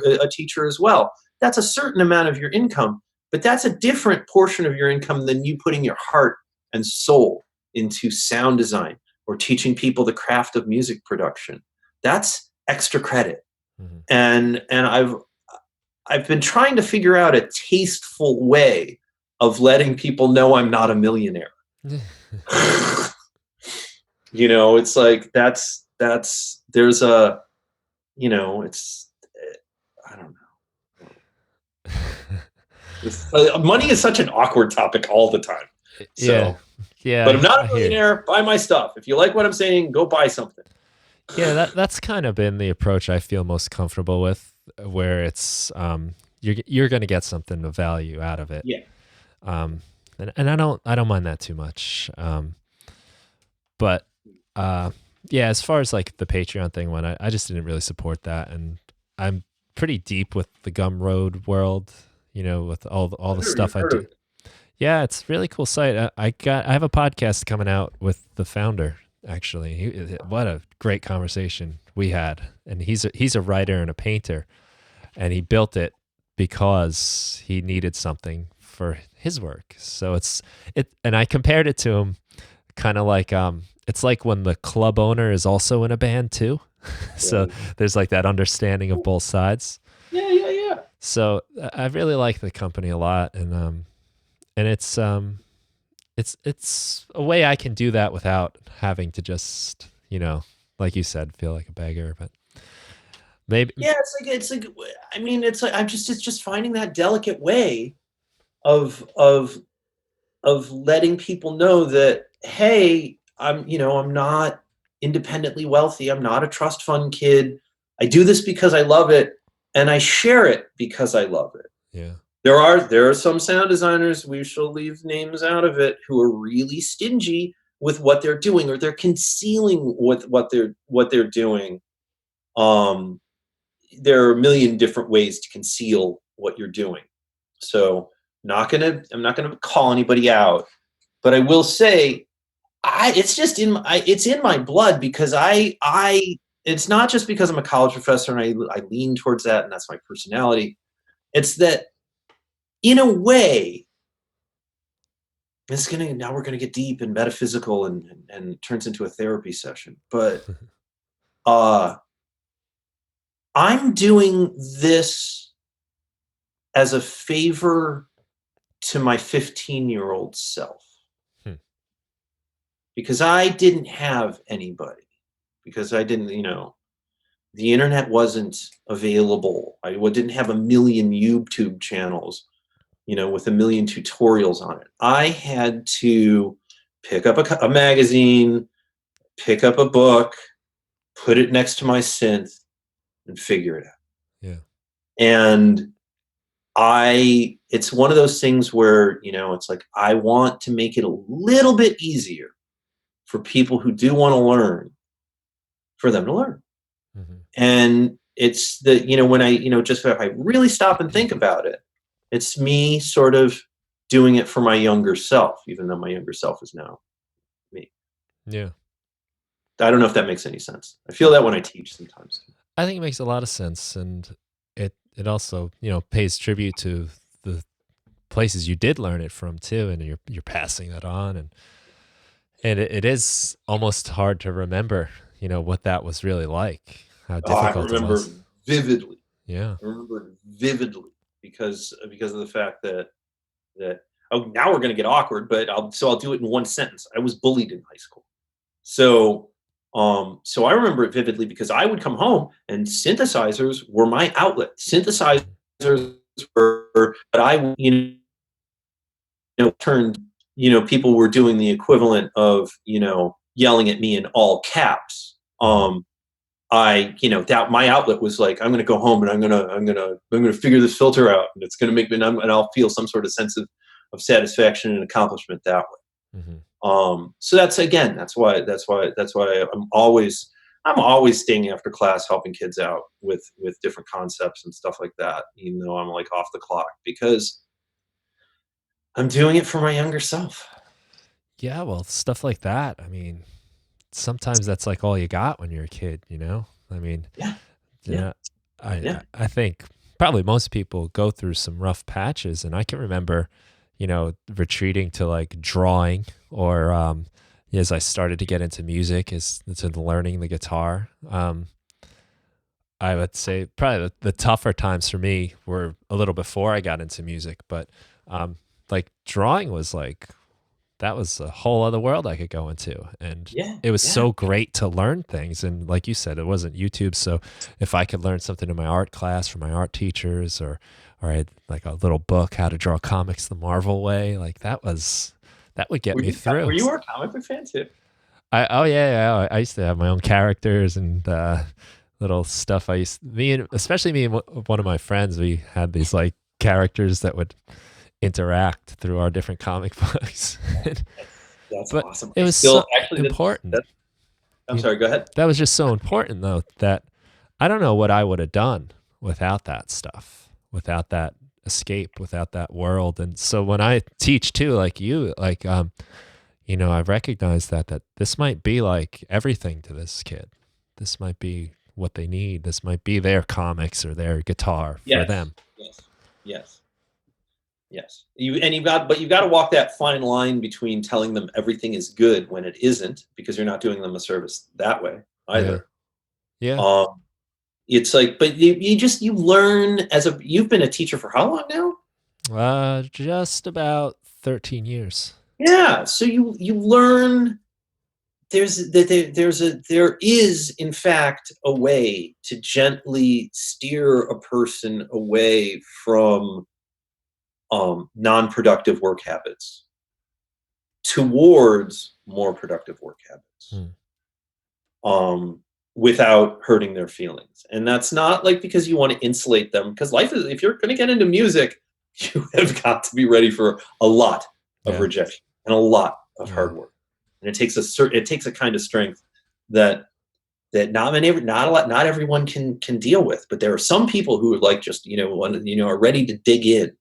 a teacher as well. That's a certain amount of your income, but that's a different portion of your income than you putting your heart and soul into sound design or teaching people the craft of music production. That's extra credit. hmm And I've been trying to figure out a tasteful way of letting people know I'm not a millionaire. It's like there's a it's I don't know. Money is such an awkward topic all the time. yeah, So, yeah. but I'm not I a hear you. millionaire. Buy my stuff. If you like what I'm saying, go buy something. Yeah, that's kind of been the approach I feel most comfortable with, where it's you're going to get something of value out of it. Yeah. Um, and I don't mind that too much. But yeah, as far as like the Patreon thing went, I just didn't really support that, and I'm pretty deep with the Gumroad world. With all I've the never even stuff I heard of do. it. Yeah, it's a really cool site. I have a podcast coming out with the founder. Actually, what a great conversation we had, and he's a writer and a painter, and he built it because he needed something for his work. So and I compared it to him, kind of like it's like when the club owner is also in a band too. So Right. there's like that understanding of both sides. Yeah. So I really like the company a lot, and it's a way I can do that without having to just, like you said, feel like a beggar. But maybe, Yeah, it's like I mean, it's just finding that delicate way of of of letting people know that, hey, I'm not independently wealthy. I'm not a trust fund kid. I do this because I love it, and I share it because I love it. yeah, There are some sound designers, we shall leave names out of it, who are really stingy with what they're doing, or they're concealing with what they're doing. Um, there are a million different ways to conceal what you're doing. So I'm not gonna call anybody out, but I will say it's just it's in my blood because I it's not just because I'm a college professor and I lean towards that and that's my personality. It's that in a way, now we're gonna get deep and metaphysical and turns into a therapy session. But uh I'm doing this as a favor to my 15-year-old self Hmm. because I didn't have anybody, because I didn't, the internet wasn't available. I didn't have a million YouTube channels, with a million tutorials on it. I had to pick up a magazine, pick up a book, put it next to my synth, and figure it out. Yeah. And it's one of those things where, it's like, I want to make it a little bit easier for people who do want to learn, for them to learn. Hmm. And it's the, when I, just if I really stop and think about it, it's me sort of doing it for my younger self, even though my younger self is now me. Yeah. I don't know if that makes any sense. I feel that when I teach sometimes. I think it makes a lot of sense, and it also pays tribute to the places you did learn it from too, and you're passing that on, and it is almost hard to remember what that was really like, how Oh, I difficult it remember was. vividly. Yeah. I remember vividly because of the fact that oh, now we're going to get awkward, but I'll do it in one sentence. I was bullied in high school. So I remember it vividly because I would come home and synthesizers were my outlet. Synthesizers were, but I, turned, people were doing the equivalent of, yelling at me in all caps. Mhm. That my outlet was like, I'm going to go home and I'm going to figure this filter out, and it's going to make me, and I'll feel some sort of sense of satisfaction and accomplishment that way. Mhm. So that's why I'm always staying after class helping kids out with different concepts and stuff like that, even though I'm like off the clock, because I'm doing it for my younger self. Yeah, well, stuff like that. I mean, sometimes that's like all you got when you're a kid. I mean, Yeah, yeah, yeah, I yeah. I think probably most people go through some rough patches, and I can remember, retreating to like drawing, or as I started to get into music, as to learning the guitar. I would say probably the tougher times for me were a little before I got into music, but um, like drawing was like that was a whole other world I could go into, and Yeah, it was yeah. so great to learn things. And like you said, it wasn't YouTube, so if I could learn something in my art class from my art teachers, or I had like a little book, how to draw comics the Marvel way, like that would get Were me you were through. you a comic book fan too? Oh yeah, I used to have my own characters and little stuff. Especially me and one of my friends, we had these like characters that would interact through our different comic books. That's But awesome. it I was so still actually important. I'm sorry. Go ahead. That was just so important though, that I don't know what I would have done without that stuff, without that escape, without that world. And so when I teach too, like you, like I recognize that this might be like everything to this kid. This might be what they need. This might be their comics or their guitar for Yes, them. yes, yes, yes. You've got to walk that fine line between telling them everything is good when it isn't, because you're not doing them a service that way Yeah. either. Yeah. Um, it's like, but you learn you've been a teacher for how long now? Just about 13 years. Yeah. So you learn there is in fact a way to gently steer a person away from non-productive work habits towards more productive work habits, Hmm. um, without hurting their feelings. And that's not like because you want to insulate them, because life is, if you're going to get into music, you have got to be ready for a lot of Yeah. rejection and a lot of Yeah. hard work. And it takes a kind of strength that not everyone can deal with. But there are some people who are like, just are ready to dig in.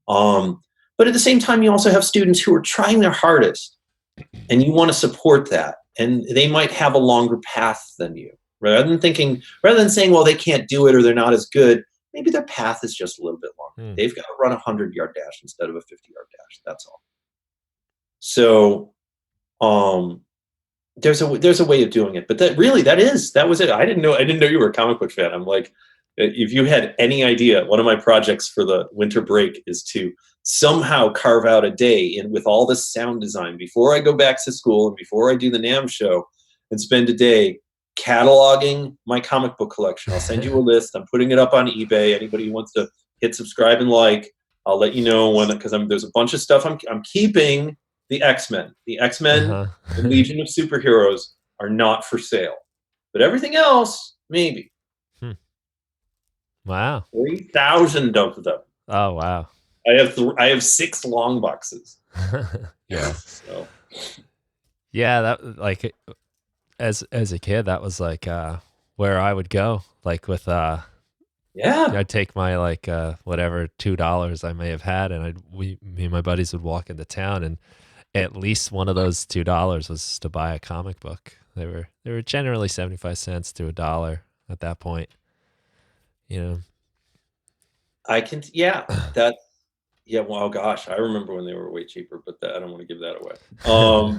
But at the same time, you also have students who are trying their hardest, and you want to support that. And they might have a longer path than you. Rather than saying, well, they can't do it or they're not as good, maybe their path is just a little bit longer. Hmm. They've got to run a 100-yard dash instead of a 50-yard dash. That's all. So um, there's a way of doing it, but that was it. I didn't know you were a comic book fan. I'm like, if you had any idea, one of my projects for the winter break is to somehow carve out a day in with all this sound design before I go back to school and before I do the NAMM show, and spend a day cataloging my comic book collection. I'll send you a list. I'm putting it up on eBay. Anybody who wants to hit subscribe and like, I'll let you know when, because there's a bunch of stuff I'm keeping. The X-Men, Uh-huh. the Legion of Superheroes are not for sale, but everything else maybe. Hmm. Wow. 3,000 of them. Oh, wow. I have 6 long boxes. Yeah. So Yeah, that like as a kid, that was like where I would go. Like with yeah, I'd take my like whatever $2 I may have had, and me and my buddies would walk into town, and at least one of those $2 was to buy a comic book. They were generally 75 cents to $1 at that point. You know. I can. Yeah, that. Yeah. Well, oh gosh, I remember when they were way cheaper, but I don't want to give that away.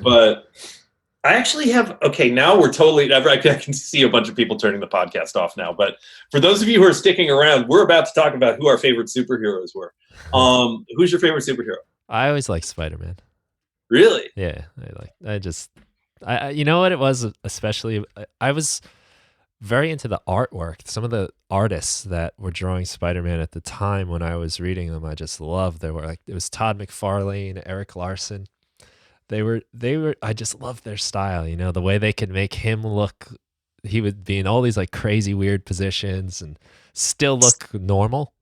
But I actually have. Okay, now we're totally. I can see a bunch of people turning the podcast off now. But for those of you who are sticking around, we're about to talk about who our favorite superheroes were. Who's your favorite superhero? I always liked Spider-Man. Really? Yeah, I you know what it was, especially I was very into the artwork. Some of the artists that were drawing Spider-Man at the time when I was reading them, I just loved. There were like it was Todd McFarlane, Eric Larson. They were I just loved their style, the way they could make him look. He would be in all these like crazy weird positions and still look normal.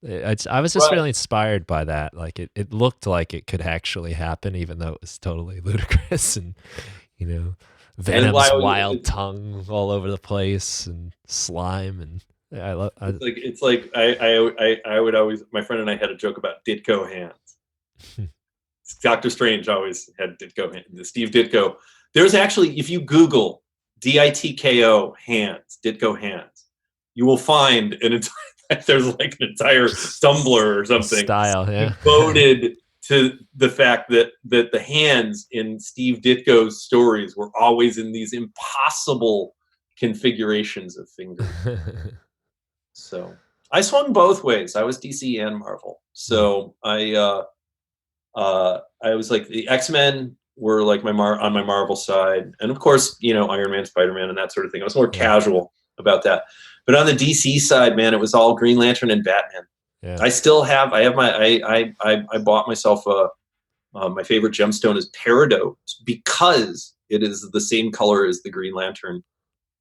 I was just Right. really inspired by that. Like it looked like it could actually happen, even though it was totally ludicrous and you know Venom's wild tongue all over the place and slime and I love. It's like I would always, my friend and I had a joke about Ditko hands. Doctor Strange always had Ditko hands. The Steve Ditko. There's actually, if you Google DITKO hands, Ditko hands, you will find there's like an entire Tumblr or something style, yeah, devoted to the fact that the hands in Steve Ditko's stories were always in these impossible configurations of fingers. So I swung both ways. I was DC and Marvel. So I was like, the X-Men were like on my Marvel side, and of course, Iron Man, Spider-Man, and that sort of thing. I was more casual about that. But on the DC side, man, it was all Green Lantern and Batman. Yeah. I bought myself my favorite gemstone is Peridot because it is the same color as the Green Lantern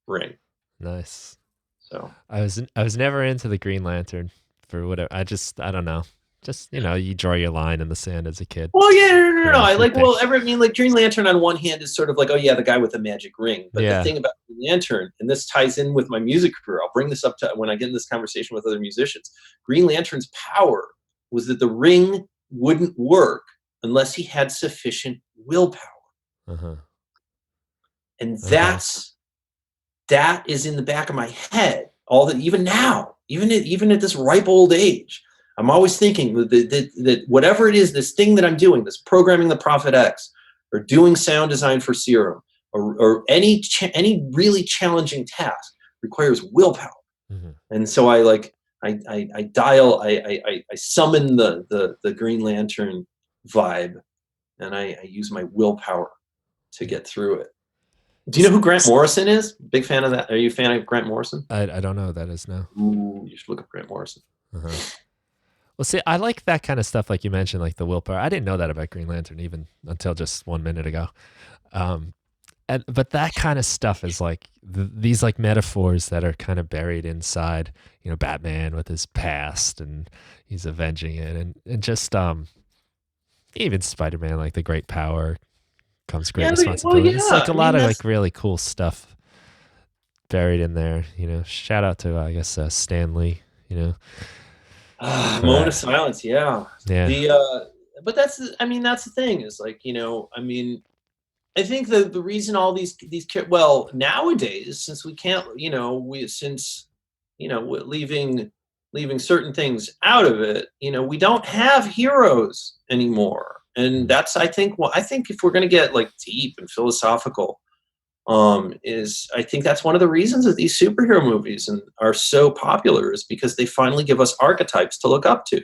ring. Nice. So I was never into the Green Lantern for whatever. I don't know. Just you draw your line in the sand as a kid. Well, yeah, no. I like. Well, like Green Lantern on one hand is sort of like, oh yeah, the guy with the magic ring. But the thing about Green Lantern, and this ties in with my music career, I'll bring this up to when I get in this conversation with other musicians. Green Lantern's power was that the ring wouldn't work unless he had sufficient willpower. Uh-huh. And that is in the back of my head. Even now, even at this ripe old age. I'm always thinking that whatever it is, this thing that I'm doing, this programming the Prophet X, or doing sound design for Serum, or any really challenging task requires willpower. Mm-hmm. And so I summon the Green Lantern vibe, and I use my willpower to get through it. Do you know who Grant Morrison is? Big fan of that. Are you a fan of Grant Morrison? I don't know who that is now. Ooh, you should look up Grant Morrison. Uh-huh. Well, see, I like that kind of stuff, like you mentioned, like the willpower. I didn't know that about Green Lantern even until just 1 minute ago. But that kind of stuff is like these like metaphors that are kind of buried inside, Batman with his past and he's avenging it, and just even Spider-Man, like the great power comes great responsibility. Well, it's like a lot of like really cool stuff buried in there. Shout out to I guess Stan Lee. Moment of silence, yeah. Yeah. But that's the thing is like, I think the reason all these well, nowadays, since we can't, leaving certain things out of it, we don't have heroes anymore. And that's, I think if we're going to get like deep and philosophical, is I think that's one of the reasons that these superhero movies are so popular, is because they finally give us archetypes to look up to.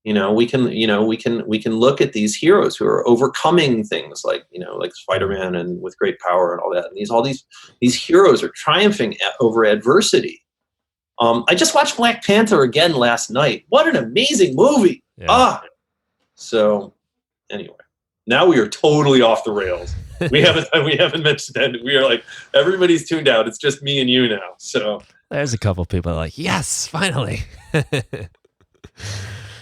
We can look at these heroes who are overcoming things like, like Spider-Man and with great power and all that. And these heroes are triumphing over adversity. I just watched Black Panther again last night. What an amazing movie! Yeah. So anyway, now we are totally off the rails. We haven't mentioned that. We are like, everybody's tuned out. It's just me and you now. So there's a couple people like, yes, finally.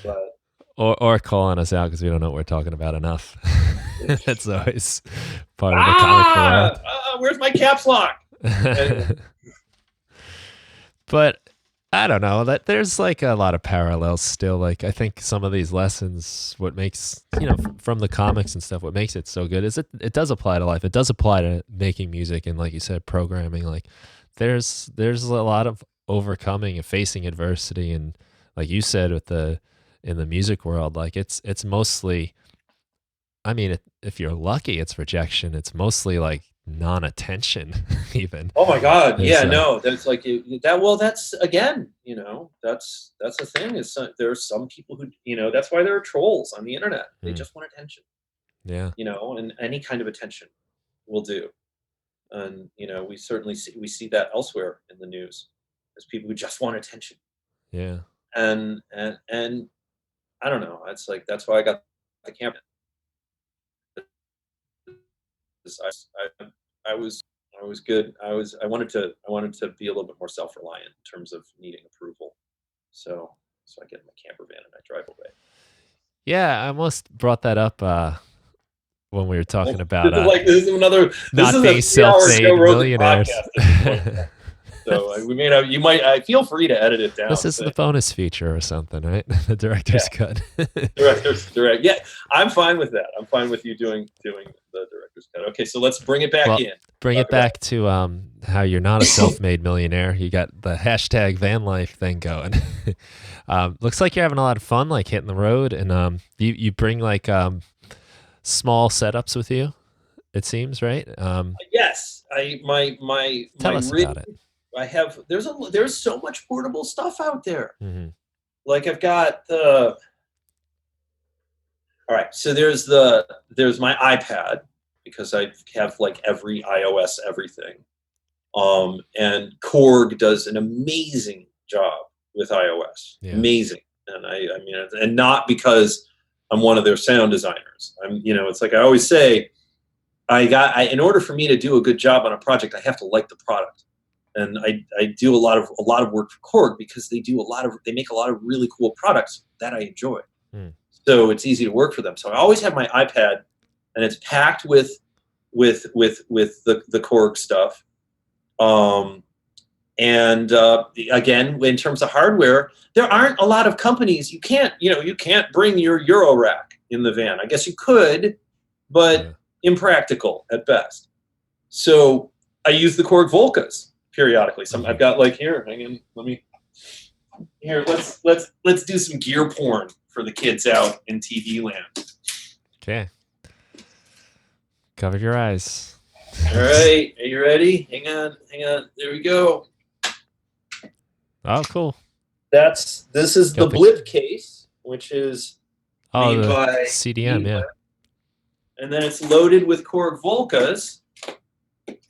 but, or calling us out because we don't know what we're talking about enough. That's always part of the comic world. Where's my caps lock? But I don't know, that there's like a lot of parallels still. Like I think some of these lessons, what makes, from the comics and stuff, what makes it so good is it does apply to life. It does apply to making music and, like you said, programming. Like there's a lot of overcoming and facing adversity, and like you said in the music world, like it's mostly, I mean, if you're lucky, it's rejection. It's mostly like non-attention even. Oh my God. Yeah, no, that's like that. Well, that's again, that's the thing, is there are some people who, that's why there are trolls on the internet. They just want attention. Yeah. And any kind of attention will do. And, we certainly see that elsewhere in the news. There's people who just want attention. Yeah. And I don't know. It's like, that's why I got the camera. I was good. I wanted to be a little bit more self-reliant in terms of needing approval. So I get in my camper van and I drive away. Yeah, I almost brought that up when we were talking about this is not being self-made millionaires. So I feel free to edit it down. This is the bonus feature or something, right? The director's cut. Direct. Yeah, I'm fine with that. I'm fine with you doing the director's cut. Okay, so let's bring it back in. Bring it back to how you're not a self-made millionaire. You got the hashtag VanLife thing going. Looks like you're having a lot of fun, like hitting the road, and you bring like small setups with you. It seems, right? Yes, Tell us about it. I have. There's so much portable stuff out there. Mm-hmm. Like I've got all right. So there's my iPad, because I have like every iOS everything. And Korg does an amazing job with iOS. Yeah. Amazing. And I mean, and not because I'm one of their sound designers. It's like I always say, in order for me to do a good job on a project, I have to like the product. And I do a lot of work for Korg because they make a lot of really cool products that I enjoy. So it's easy to work for them. So I always have my iPad, and it's packed with the Korg stuff. And again, in terms of hardware, there aren't a lot of companies. You can't bring your Euro rack in the van. I guess you could, but impractical at best. So I use the Korg Volcas periodically. I've got like here. Hang on, let's do some gear porn for the kids out in TV land. Okay. Cover your eyes. All right. Are you ready? Hang on. There we go. Oh, cool. This is the Blip case, which is made by CDM, yeah. And then it's loaded with Korg Volcas,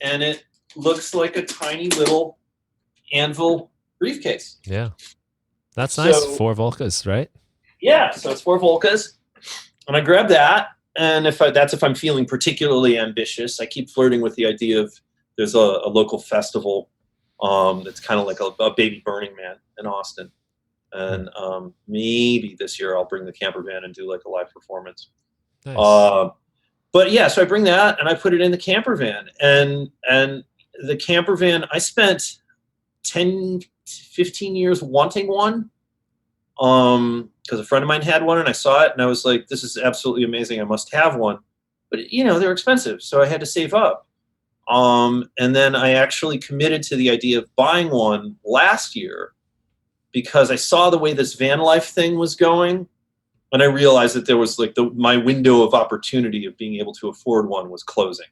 and it looks like a tiny little Anvil briefcase. Yeah. That's nice. 4 Volcas, right? Yeah, so it's 4 Volcas. And I grab that, and if I'm feeling particularly ambitious, I keep flirting with the idea of there's a local festival that's kind of like a baby Burning Man in Austin. And maybe this year I'll bring the camper van and do like a live performance. Nice. But yeah, so I bring that and I put it in the camper van, and the camper van, I spent 10, 15 years wanting one, because a friend of mine had one and I saw it and I was like, this is absolutely amazing. I must have one. but they're expensive, so I had to save up. And then I actually committed to the idea of buying one last year because I saw the way this VanLife thing was going, and I realized that there was like my window of opportunity of being able to afford one was closing.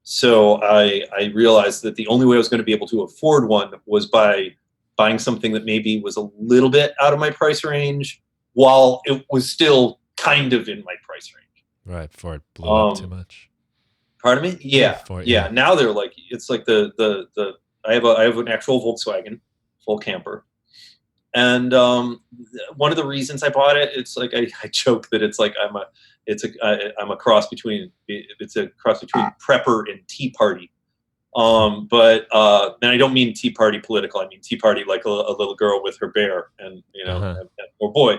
So I realized that the only way I was going to be able to afford one was by buying something that maybe was a little bit out of my price range while it was still kind of in my price range. Right, before it blew up too much. Pardon me? Yeah. Now they're like, it's like I have an actual Volkswagen full camper. And one of the reasons I bought it, it's like I joke that it's like I'm a cross between prepper and Tea Party. But and I don't mean Tea Party political. I mean Tea Party like a little girl with her bear, and or boy,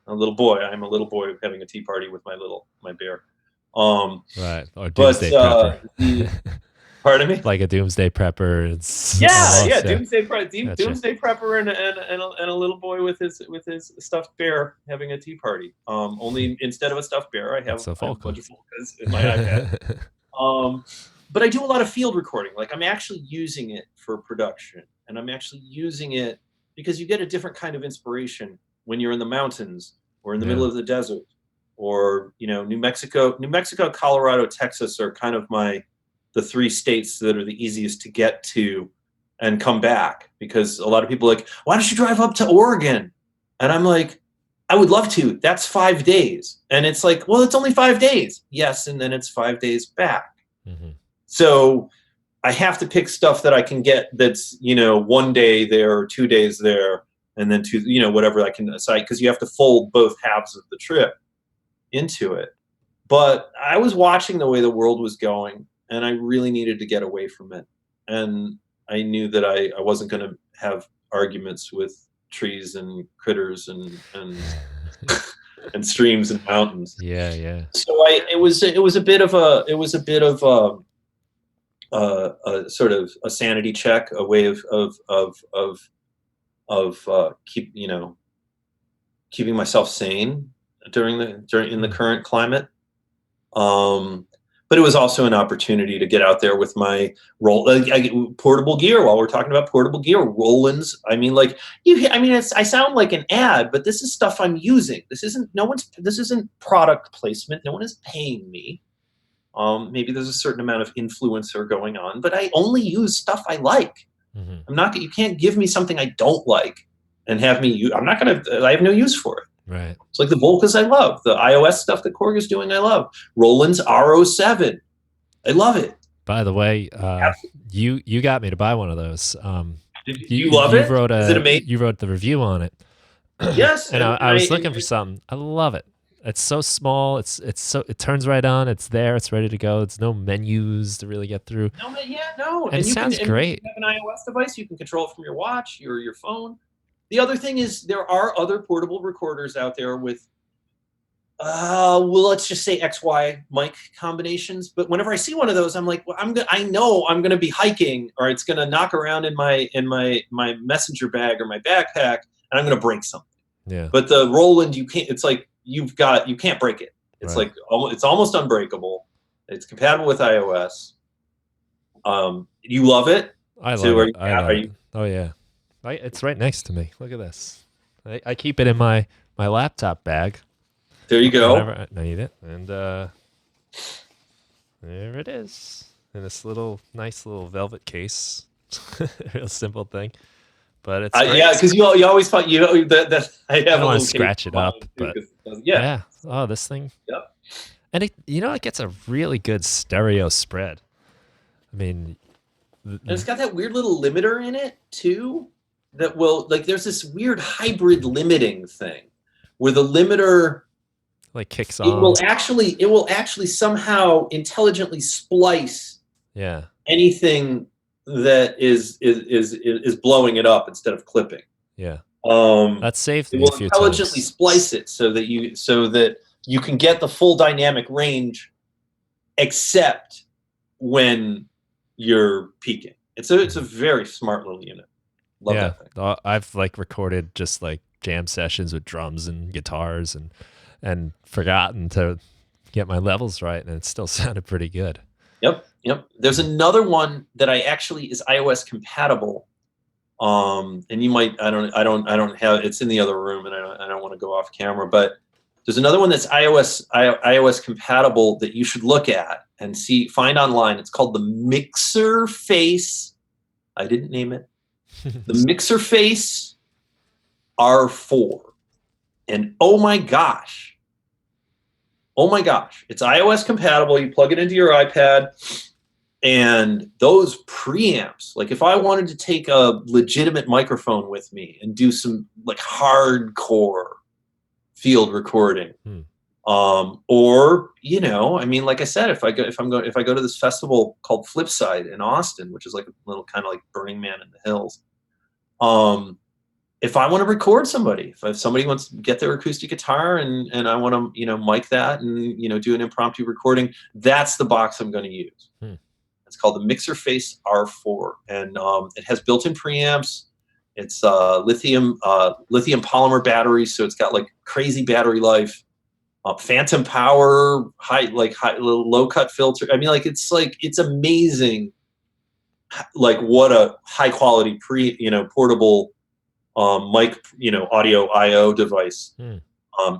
a little boy. I'm a little boy having a tea party with my bear. Right, or doomsday prepper. Pardon me? Like a doomsday prepper. It's doomsday prepper and a little boy with his stuffed bear having a tea party. Only instead of a stuffed bear, I have a bunch of polkas in my iPad. But I do a lot of field recording. Like I'm actually using it for production, and I'm actually using it because you get a different kind of inspiration when you're in the mountains or in the middle of the desert, or New Mexico, Colorado, Texas are kind of the 3 states that are the easiest to get to and come back, because a lot of people are like, why don't you drive up to Oregon? And I'm like, I would love to. That's 5 days. And it's like, well, it's only 5 days. Yes. And then it's 5 days back. So I have to pick stuff that I can get that's, 1 day there or 2 days there, and then whatever I can decide, because you have to fold both halves of the trip into it. But I was watching the way the world was going, and I really needed to get away from it. And I knew that I wasn't going to have arguments with trees and critters and and streams and mountains. Yeah. So it was a bit of a sort of a sanity check, a way of keeping myself sane in the current climate. But it was also an opportunity to get out there with my portable gear. While we're talking about portable gear, Roland's. I mean, I sound like an ad, but this is stuff I'm using. This isn't product placement. No one is paying me. Maybe there's a certain amount of influencer going on, but I only use stuff I like. You can't give me something I don't like and have me. I have no use for it. Right. It's like the Volcas I love. The iOS stuff that Korg is doing, I love. Roland's RO7. I love it. By the way, you got me to buy one of those. You love it? Is it amazing? You wrote the review on it. Yes. And I was looking for something. I love it. It's so small. It turns right on. It's there. It's ready to go. It's no menus to really get through. No. And it sounds great. If you have an iOS device, you can control it from your watch or your phone. The other thing is there are other portable recorders out there with, let's just say XY mic combinations. But whenever I see one of those, I'm like, well, I know I'm gonna be hiking, or it's gonna knock around in my messenger bag or my backpack, and I'm gonna break something. Yeah. But the Roland, you can't. It's like you can't break it. It's like it's almost unbreakable. It's compatible with iOS. You love it. I love it. Oh yeah. It's right next to me. Look at this. I keep it in my laptop bag. There you go. Whenever I need it. And there it is. In this nice little velvet case. Real simple thing. But it's because you always thought that I have don't want to scratch it up. But yeah. Oh, this thing. Yep. And it gets a really good stereo spread. I mean, and it's got that weird little limiter in it too. That there's this weird hybrid limiting thing where the limiter kicks on. It will actually somehow intelligently splice anything that is blowing it up instead of clipping. Yeah. That saved me a few times. It will intelligently splice it so that you can get the full dynamic range, except when you're peaking. It's a very smart little unit. Love that thing. I've recorded just jam sessions with drums and guitars and forgotten to get my levels right, and it still sounded pretty good. Yep, yep. There's another one that I actually is iOS compatible. And you might, I don't have, it's in the other room, and I don't want to go off camera, but there's another one that's iOS compatible that you should look at and find online. It's called the Mixer Face. I didn't name it. The Mixer Face R4. And oh my gosh, it's iOS compatible. You plug it into your iPad, and those preamps, like if I wanted to take a legitimate microphone with me and do some like hardcore field recording, or I mean, like I said, if I go to this festival called Flipside in Austin, which is like a little kind of like Burning Man in the hills, if I want to record somebody, if somebody wants to get their acoustic guitar and I want to mic that and do an impromptu recording, that's the box I'm going to use. It's called the Mixer Face R4, and it has built-in preamps. It's lithium polymer batteries, so it's got like crazy battery life. Phantom power, low cut filter. I mean, it's amazing, like what a high quality portable mic, audio I/O device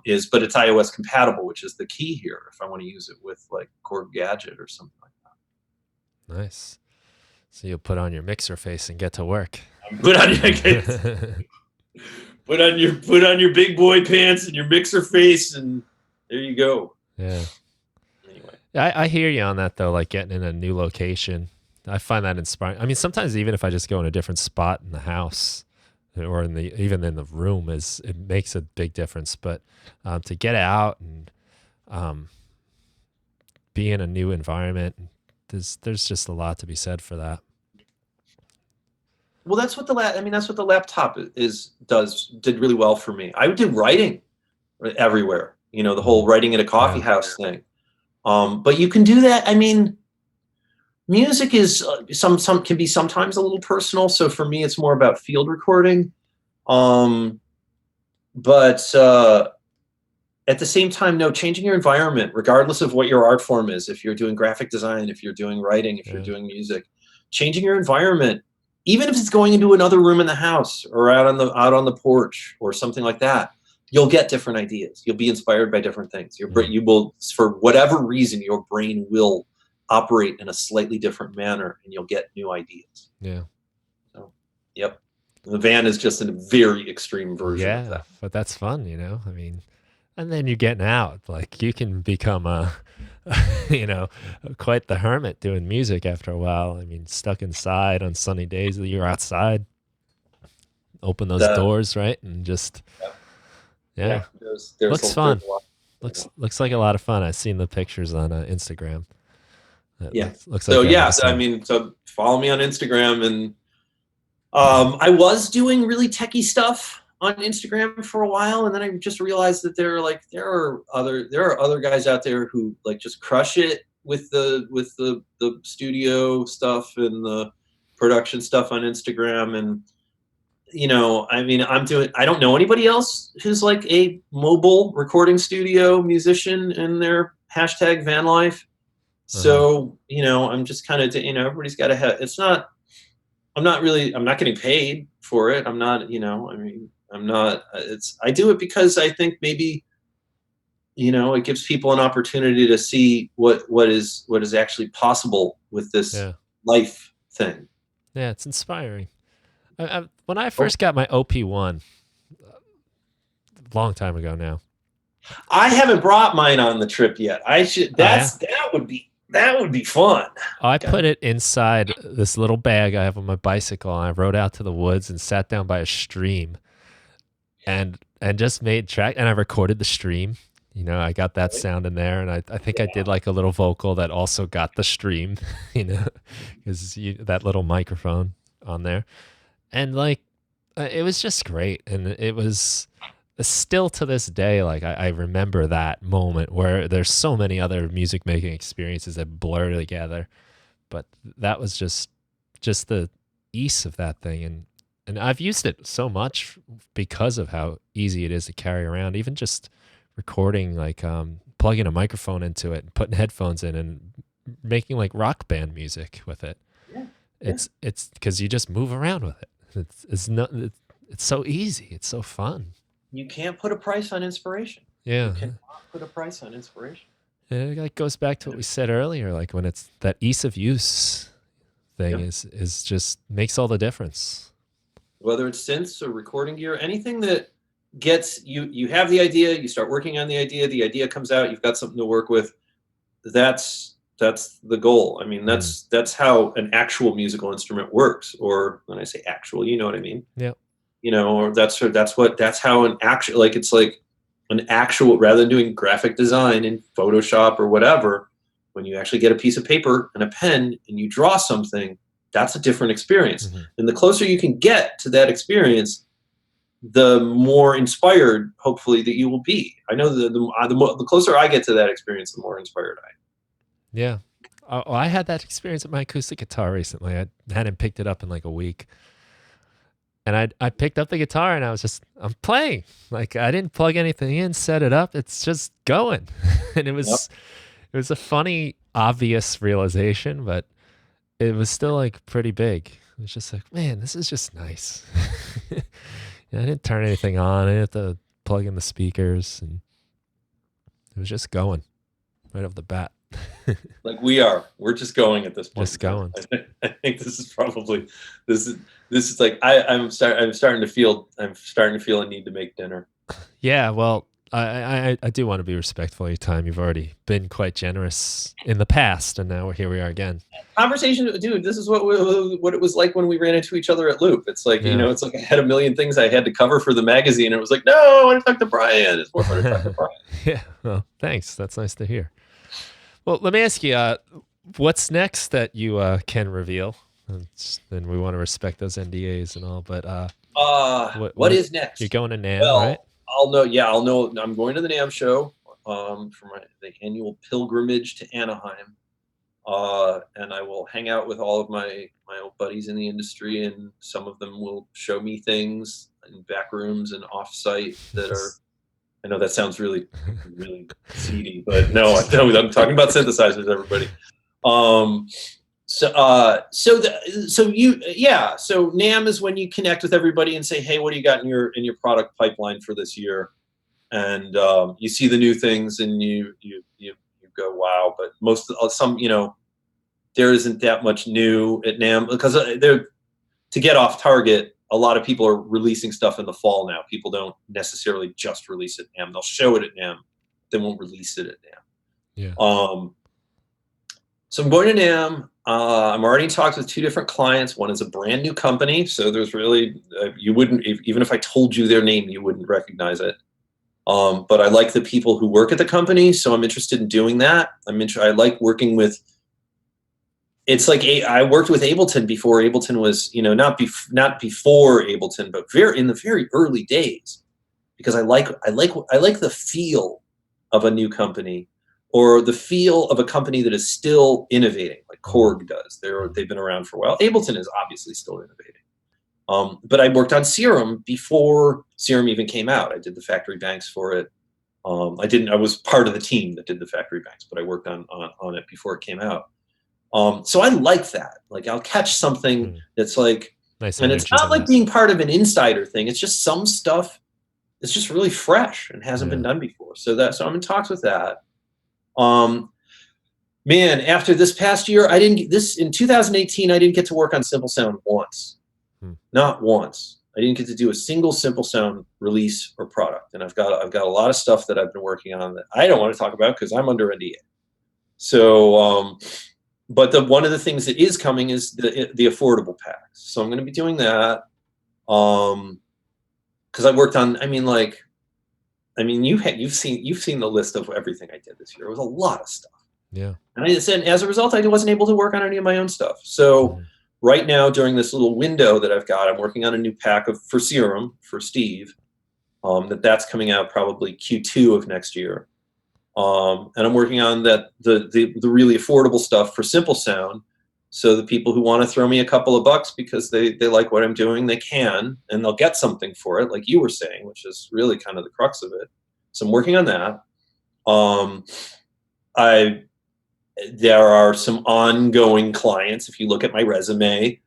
is. But it's iOS compatible, which is the key here. If I want to use it with like Korg Gadget or something like that. Nice. So you'll put on your Mixer Face and get to work. Put on your big boy pants and your Mixer Face, and there you go. Yeah. Anyway, I hear you on that though. Like getting in a new location, I find that inspiring. I mean, sometimes even if I just go in a different spot in the house or even in the room, it makes a big difference. But to get out and be in a new environment, there's just a lot to be said for that. Well, that's what the laptop did really well for me. I did writing everywhere, the whole writing at a coffee house thing. But you can do that. I mean, music is some can be sometimes a little personal. So for me, it's more about field recording. But at the same time, no, changing your environment, regardless of what your art form is, if you're doing graphic design, if you're doing writing, if you're doing music, changing your environment, even if it's going into another room in the house or out on the porch or something like that, you'll get different ideas. You'll be inspired by different things. You will, for whatever reason, your brain will operate in a slightly different manner, and you'll get new ideas. Yeah. So, yep. The van is just a very extreme version of that. But that's fun, I mean, and then you're getting out. Like you can become quite the hermit doing music after a while. I mean, stuck inside on sunny days that you're outside, open those doors, right? And just, looks fun. Looks like a lot of fun. I've seen the pictures on Instagram. Looks like so follow me on Instagram, and I was doing really techie stuff on Instagram for a while, and then I just realized that there are other guys out there who like just crush it with the studio stuff and the production stuff on Instagram. And I mean, I don't know anybody else who's like a mobile recording studio musician in their hashtag VanLife. So I'm just kind of everybody's got to have. I'm not getting paid for it. I'm not, I do it because I think maybe, it gives people an opportunity to see what is actually possible with this life thing. Yeah, it's inspiring. When I first got my OP1, a long time ago now. I haven't brought mine on the trip yet. I should. That would be fun. I put it inside this little bag I have on my bicycle, and I rode out to the woods and sat down by a stream, and just made track. And I recorded the stream. I got that sound in there, and I think I did like a little vocal that also got the stream. Because that little microphone on there, and like it was just great, and it was. Still to this day, like I remember that moment where there's so many other music making experiences that blur together, but that was just the ease of that thing, and I've used it so much because of how easy it is to carry around. Even just recording, like plugging a microphone into it and putting headphones in and making like rock band music with it. Yeah. It's because you just move around with it. It's so easy. It's so fun. You can't put a price on inspiration. Yeah. You cannot put a price on inspiration. And it like goes back to what we said earlier, like when it's that ease of use thing Yep. is just makes all the difference. Whether it's synths or recording gear, anything that gets you have the idea, you start working on the idea comes out, you've got something to work with. That's the goal. I mean, that's how an actual musical instrument works. Or when I say actual, you know what I mean? Yeah. You know, or that's how an actual, like, it's like an actual, rather than doing graphic design in Photoshop or whatever, when you actually get a piece of paper and a pen and you draw something, that's a different experience. And the closer you can get to that experience, the more inspired, hopefully, that you will be. I know the closer I get to that experience, the more inspired I am. Yeah. I had that experience with my acoustic guitar recently. I hadn't picked it up in like a week. And I picked up the guitar and I'm playing. Like I didn't plug anything in, set it up. It's just going. And it was a funny, obvious realization, but it was still like pretty big. It was just like, man, this is just nice. I didn't turn anything on. I didn't have to plug in the speakers, and it was just going right off the bat. Like we're just going at this point. Just going. I think this is like I'm starting to feel a need to make dinner. Yeah, well, I do want to be respectful of your time. You've already been quite generous in the past, and now here we are again. Conversation, dude. This is what it was like when we ran into each other at Loop. It's like, you know, it's like I had a million things I had to cover for the magazine, and it was like, no, I want to talk to Brian. It's more fun to talk to Brian. Yeah, well, thanks. That's nice to hear. Well, let me ask you, what's next that you can reveal? And we want to respect those NDAs and all, but what is next? You're going to NAMM, well, right? I'll know. Yeah, I'll know. I'm going to the NAMM show for the annual pilgrimage to Anaheim, and I will hang out with all of my old buddies in the industry, and some of them will show me things in back rooms and off-site that are. I know that sounds really, really seedy, but no, I'm talking about synthesizers, everybody. So NAMM is when you connect with everybody and say, hey, what do you got in your product pipeline for this year? And you see the new things and you go, wow. But there isn't that much new at NAMM because to get off target. A lot of people are releasing stuff in the fall now. People don't necessarily just release it at NAMM. They'll show it at NAMM. They won't release it at NAMM. Yeah. So I'm going to NAMM. I'm already in talks with 2 different clients. One is a brand new company. So there's really, you wouldn't, even if I told you their name, you wouldn't recognize it. But I like the people who work at the company. So I'm interested in doing that. I like working with, it's like I worked with Ableton before Ableton was, not before Ableton, but in the very early days, because I like the feel of a new company or the feel of a company that is still innovating, like Korg does. They've been around for a while. Ableton is obviously still innovating. But I worked on Serum before Serum even came out. I did the factory banks for it. I was part of the team that did the factory banks, but I worked on it before it came out. So I like that. Like I'll catch something that's like, nice, and it's not like being part of an insider thing. It's just some stuff that's just really fresh and hasn't been done before. So I'm in talks with that. Man, after this past year, in 2018, I didn't get to work on Simple Sound once. Not once. I didn't get to do a single Simple Sound release or product. And I've got a lot of stuff that I've been working on that I don't want to talk about because I'm under NDA. So, but one of the things that is coming is the affordable packs. So I'm going to be doing that. Because I worked on, you've seen the list of everything I did this year. It was a lot of stuff. Yeah. And as a result, I wasn't able to work on any of my own stuff. So right now, during this little window that I've got, I'm working on a new pack for Serum for Steve. That's coming out probably Q2 of next year. And I'm working on the really affordable stuff for Simple Sound. So the people who want to throw me a couple of bucks because they like what I'm doing, they can, and they'll get something for it, like you were saying, which is really kind of the crux of it. So I'm working on that. Um, there are some ongoing clients. If you look at my resume,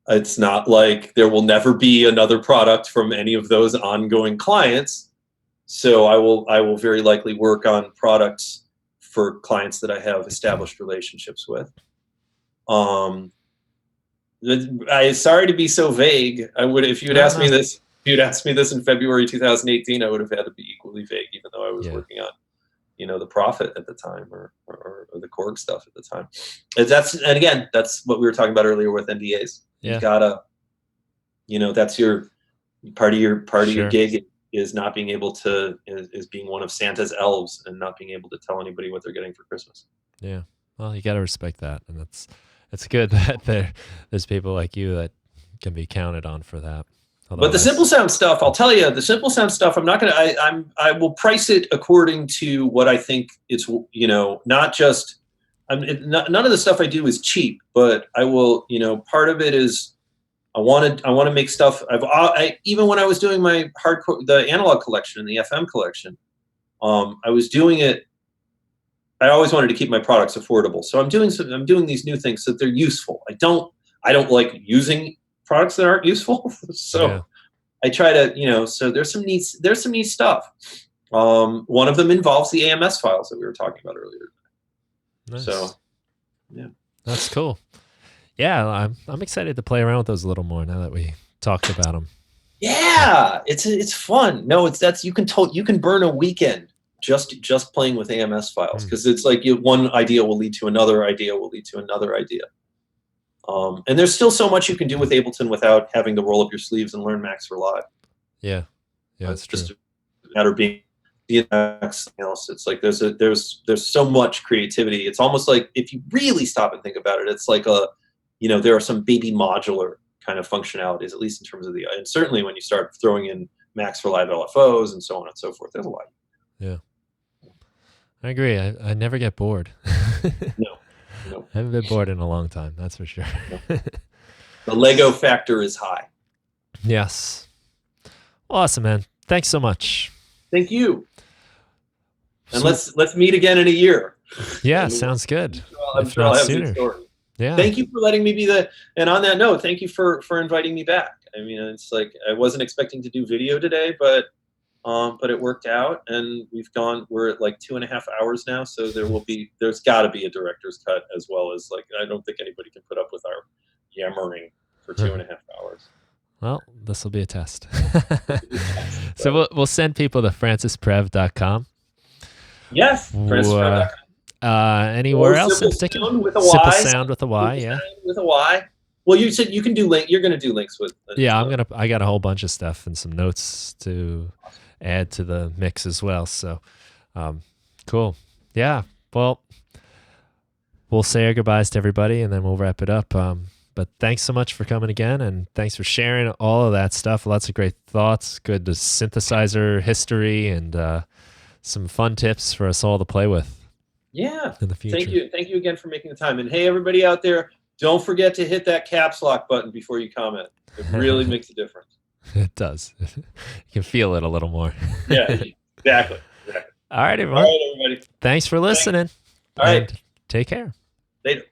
it's not like there will never be another product from any of those ongoing clients. So I will very likely work on products for clients that I have established relationships with. Sorry to be so vague. I would, if you'd asked me this, if you'd asked me this in February 2018, I would have had to be equally vague, even though I was working on, the Prophet at the time, or the Korg stuff at the time. And again, that's what we were talking about earlier with NDAs. You've gotta, that's your part of your gig is not being able to is being one of Santa's elves and not being able to tell anybody what they're getting for Christmas. Yeah. Well, you got to respect that, and it's good that there's people like you that can be counted on for that. But the simple sound stuff, I'll tell you, the simple sound stuff, I will price it according to what I think it's, not just, none of the stuff I do is cheap, but I will, part of it is I want to make stuff. Even when I was doing my the analog collection and the FM collection, I was doing it. I always wanted to keep my products affordable. So I'm doing these new things so that they're useful. I don't like using products that aren't useful. So I try to, so there's some neat stuff. One of them involves the AMS files that we were talking about earlier. Nice. So, yeah. That's cool. Yeah, I'm excited to play around with those a little more now that we talked about them. Yeah, it's fun. No, you can burn a weekend just playing with AMS files, because it's like one idea will lead to another idea will lead to another idea. And there's still so much you can do with Ableton without having to roll up your sleeves and learn Max for Live. Yeah, that's true. Just a matter of being something else. It's like there's so much creativity. It's almost like, if you really stop and think about it, it's like there are some baby modular kind of functionalities, at least in terms of and certainly when you start throwing in Max for Live LFOs and so on and so forth, there's a lot. Yeah, I agree. I never get bored. No. I haven't been bored in a long time, that's for sure. No. The Lego factor is high. Yes. Awesome, man. Thanks so much. Thank you. And let's meet again in a year. Yeah, sounds good. I'm sure I'll have good stories. Yeah. Thank you for letting me be and on that note, thank you for inviting me back. I mean, it's like, I wasn't expecting to do video today, but it worked out, and we're at like 2.5 hours now. So there's gotta be a director's cut, as well as, like, I don't think anybody can put up with our yammering for 2.5 hours. Well, this will be a test. So we'll send people to francisprev.com. Yes, francisprev.com. Anywhere else in particular? Simple Sound with a Y, yeah. With a Y. Well, you said you can do you're going to do links with. Yeah, I got a whole bunch of stuff and some notes to add to the mix as well. So, cool. Yeah. Well, we'll say our goodbyes to everybody, and then we'll wrap it up. But thanks so much for coming again, and thanks for sharing all of that stuff. Lots of great thoughts, good synthesizer history, and some fun tips for us all to play with. Yeah. In the future. Thank you again for making the time. And hey, everybody out there, don't forget to hit that caps lock button before you comment. It really makes a difference. It does. You can feel it a little more. Yeah, exactly. All right, everyone. All right, everybody. Thanks for listening. All right. And take care. Later.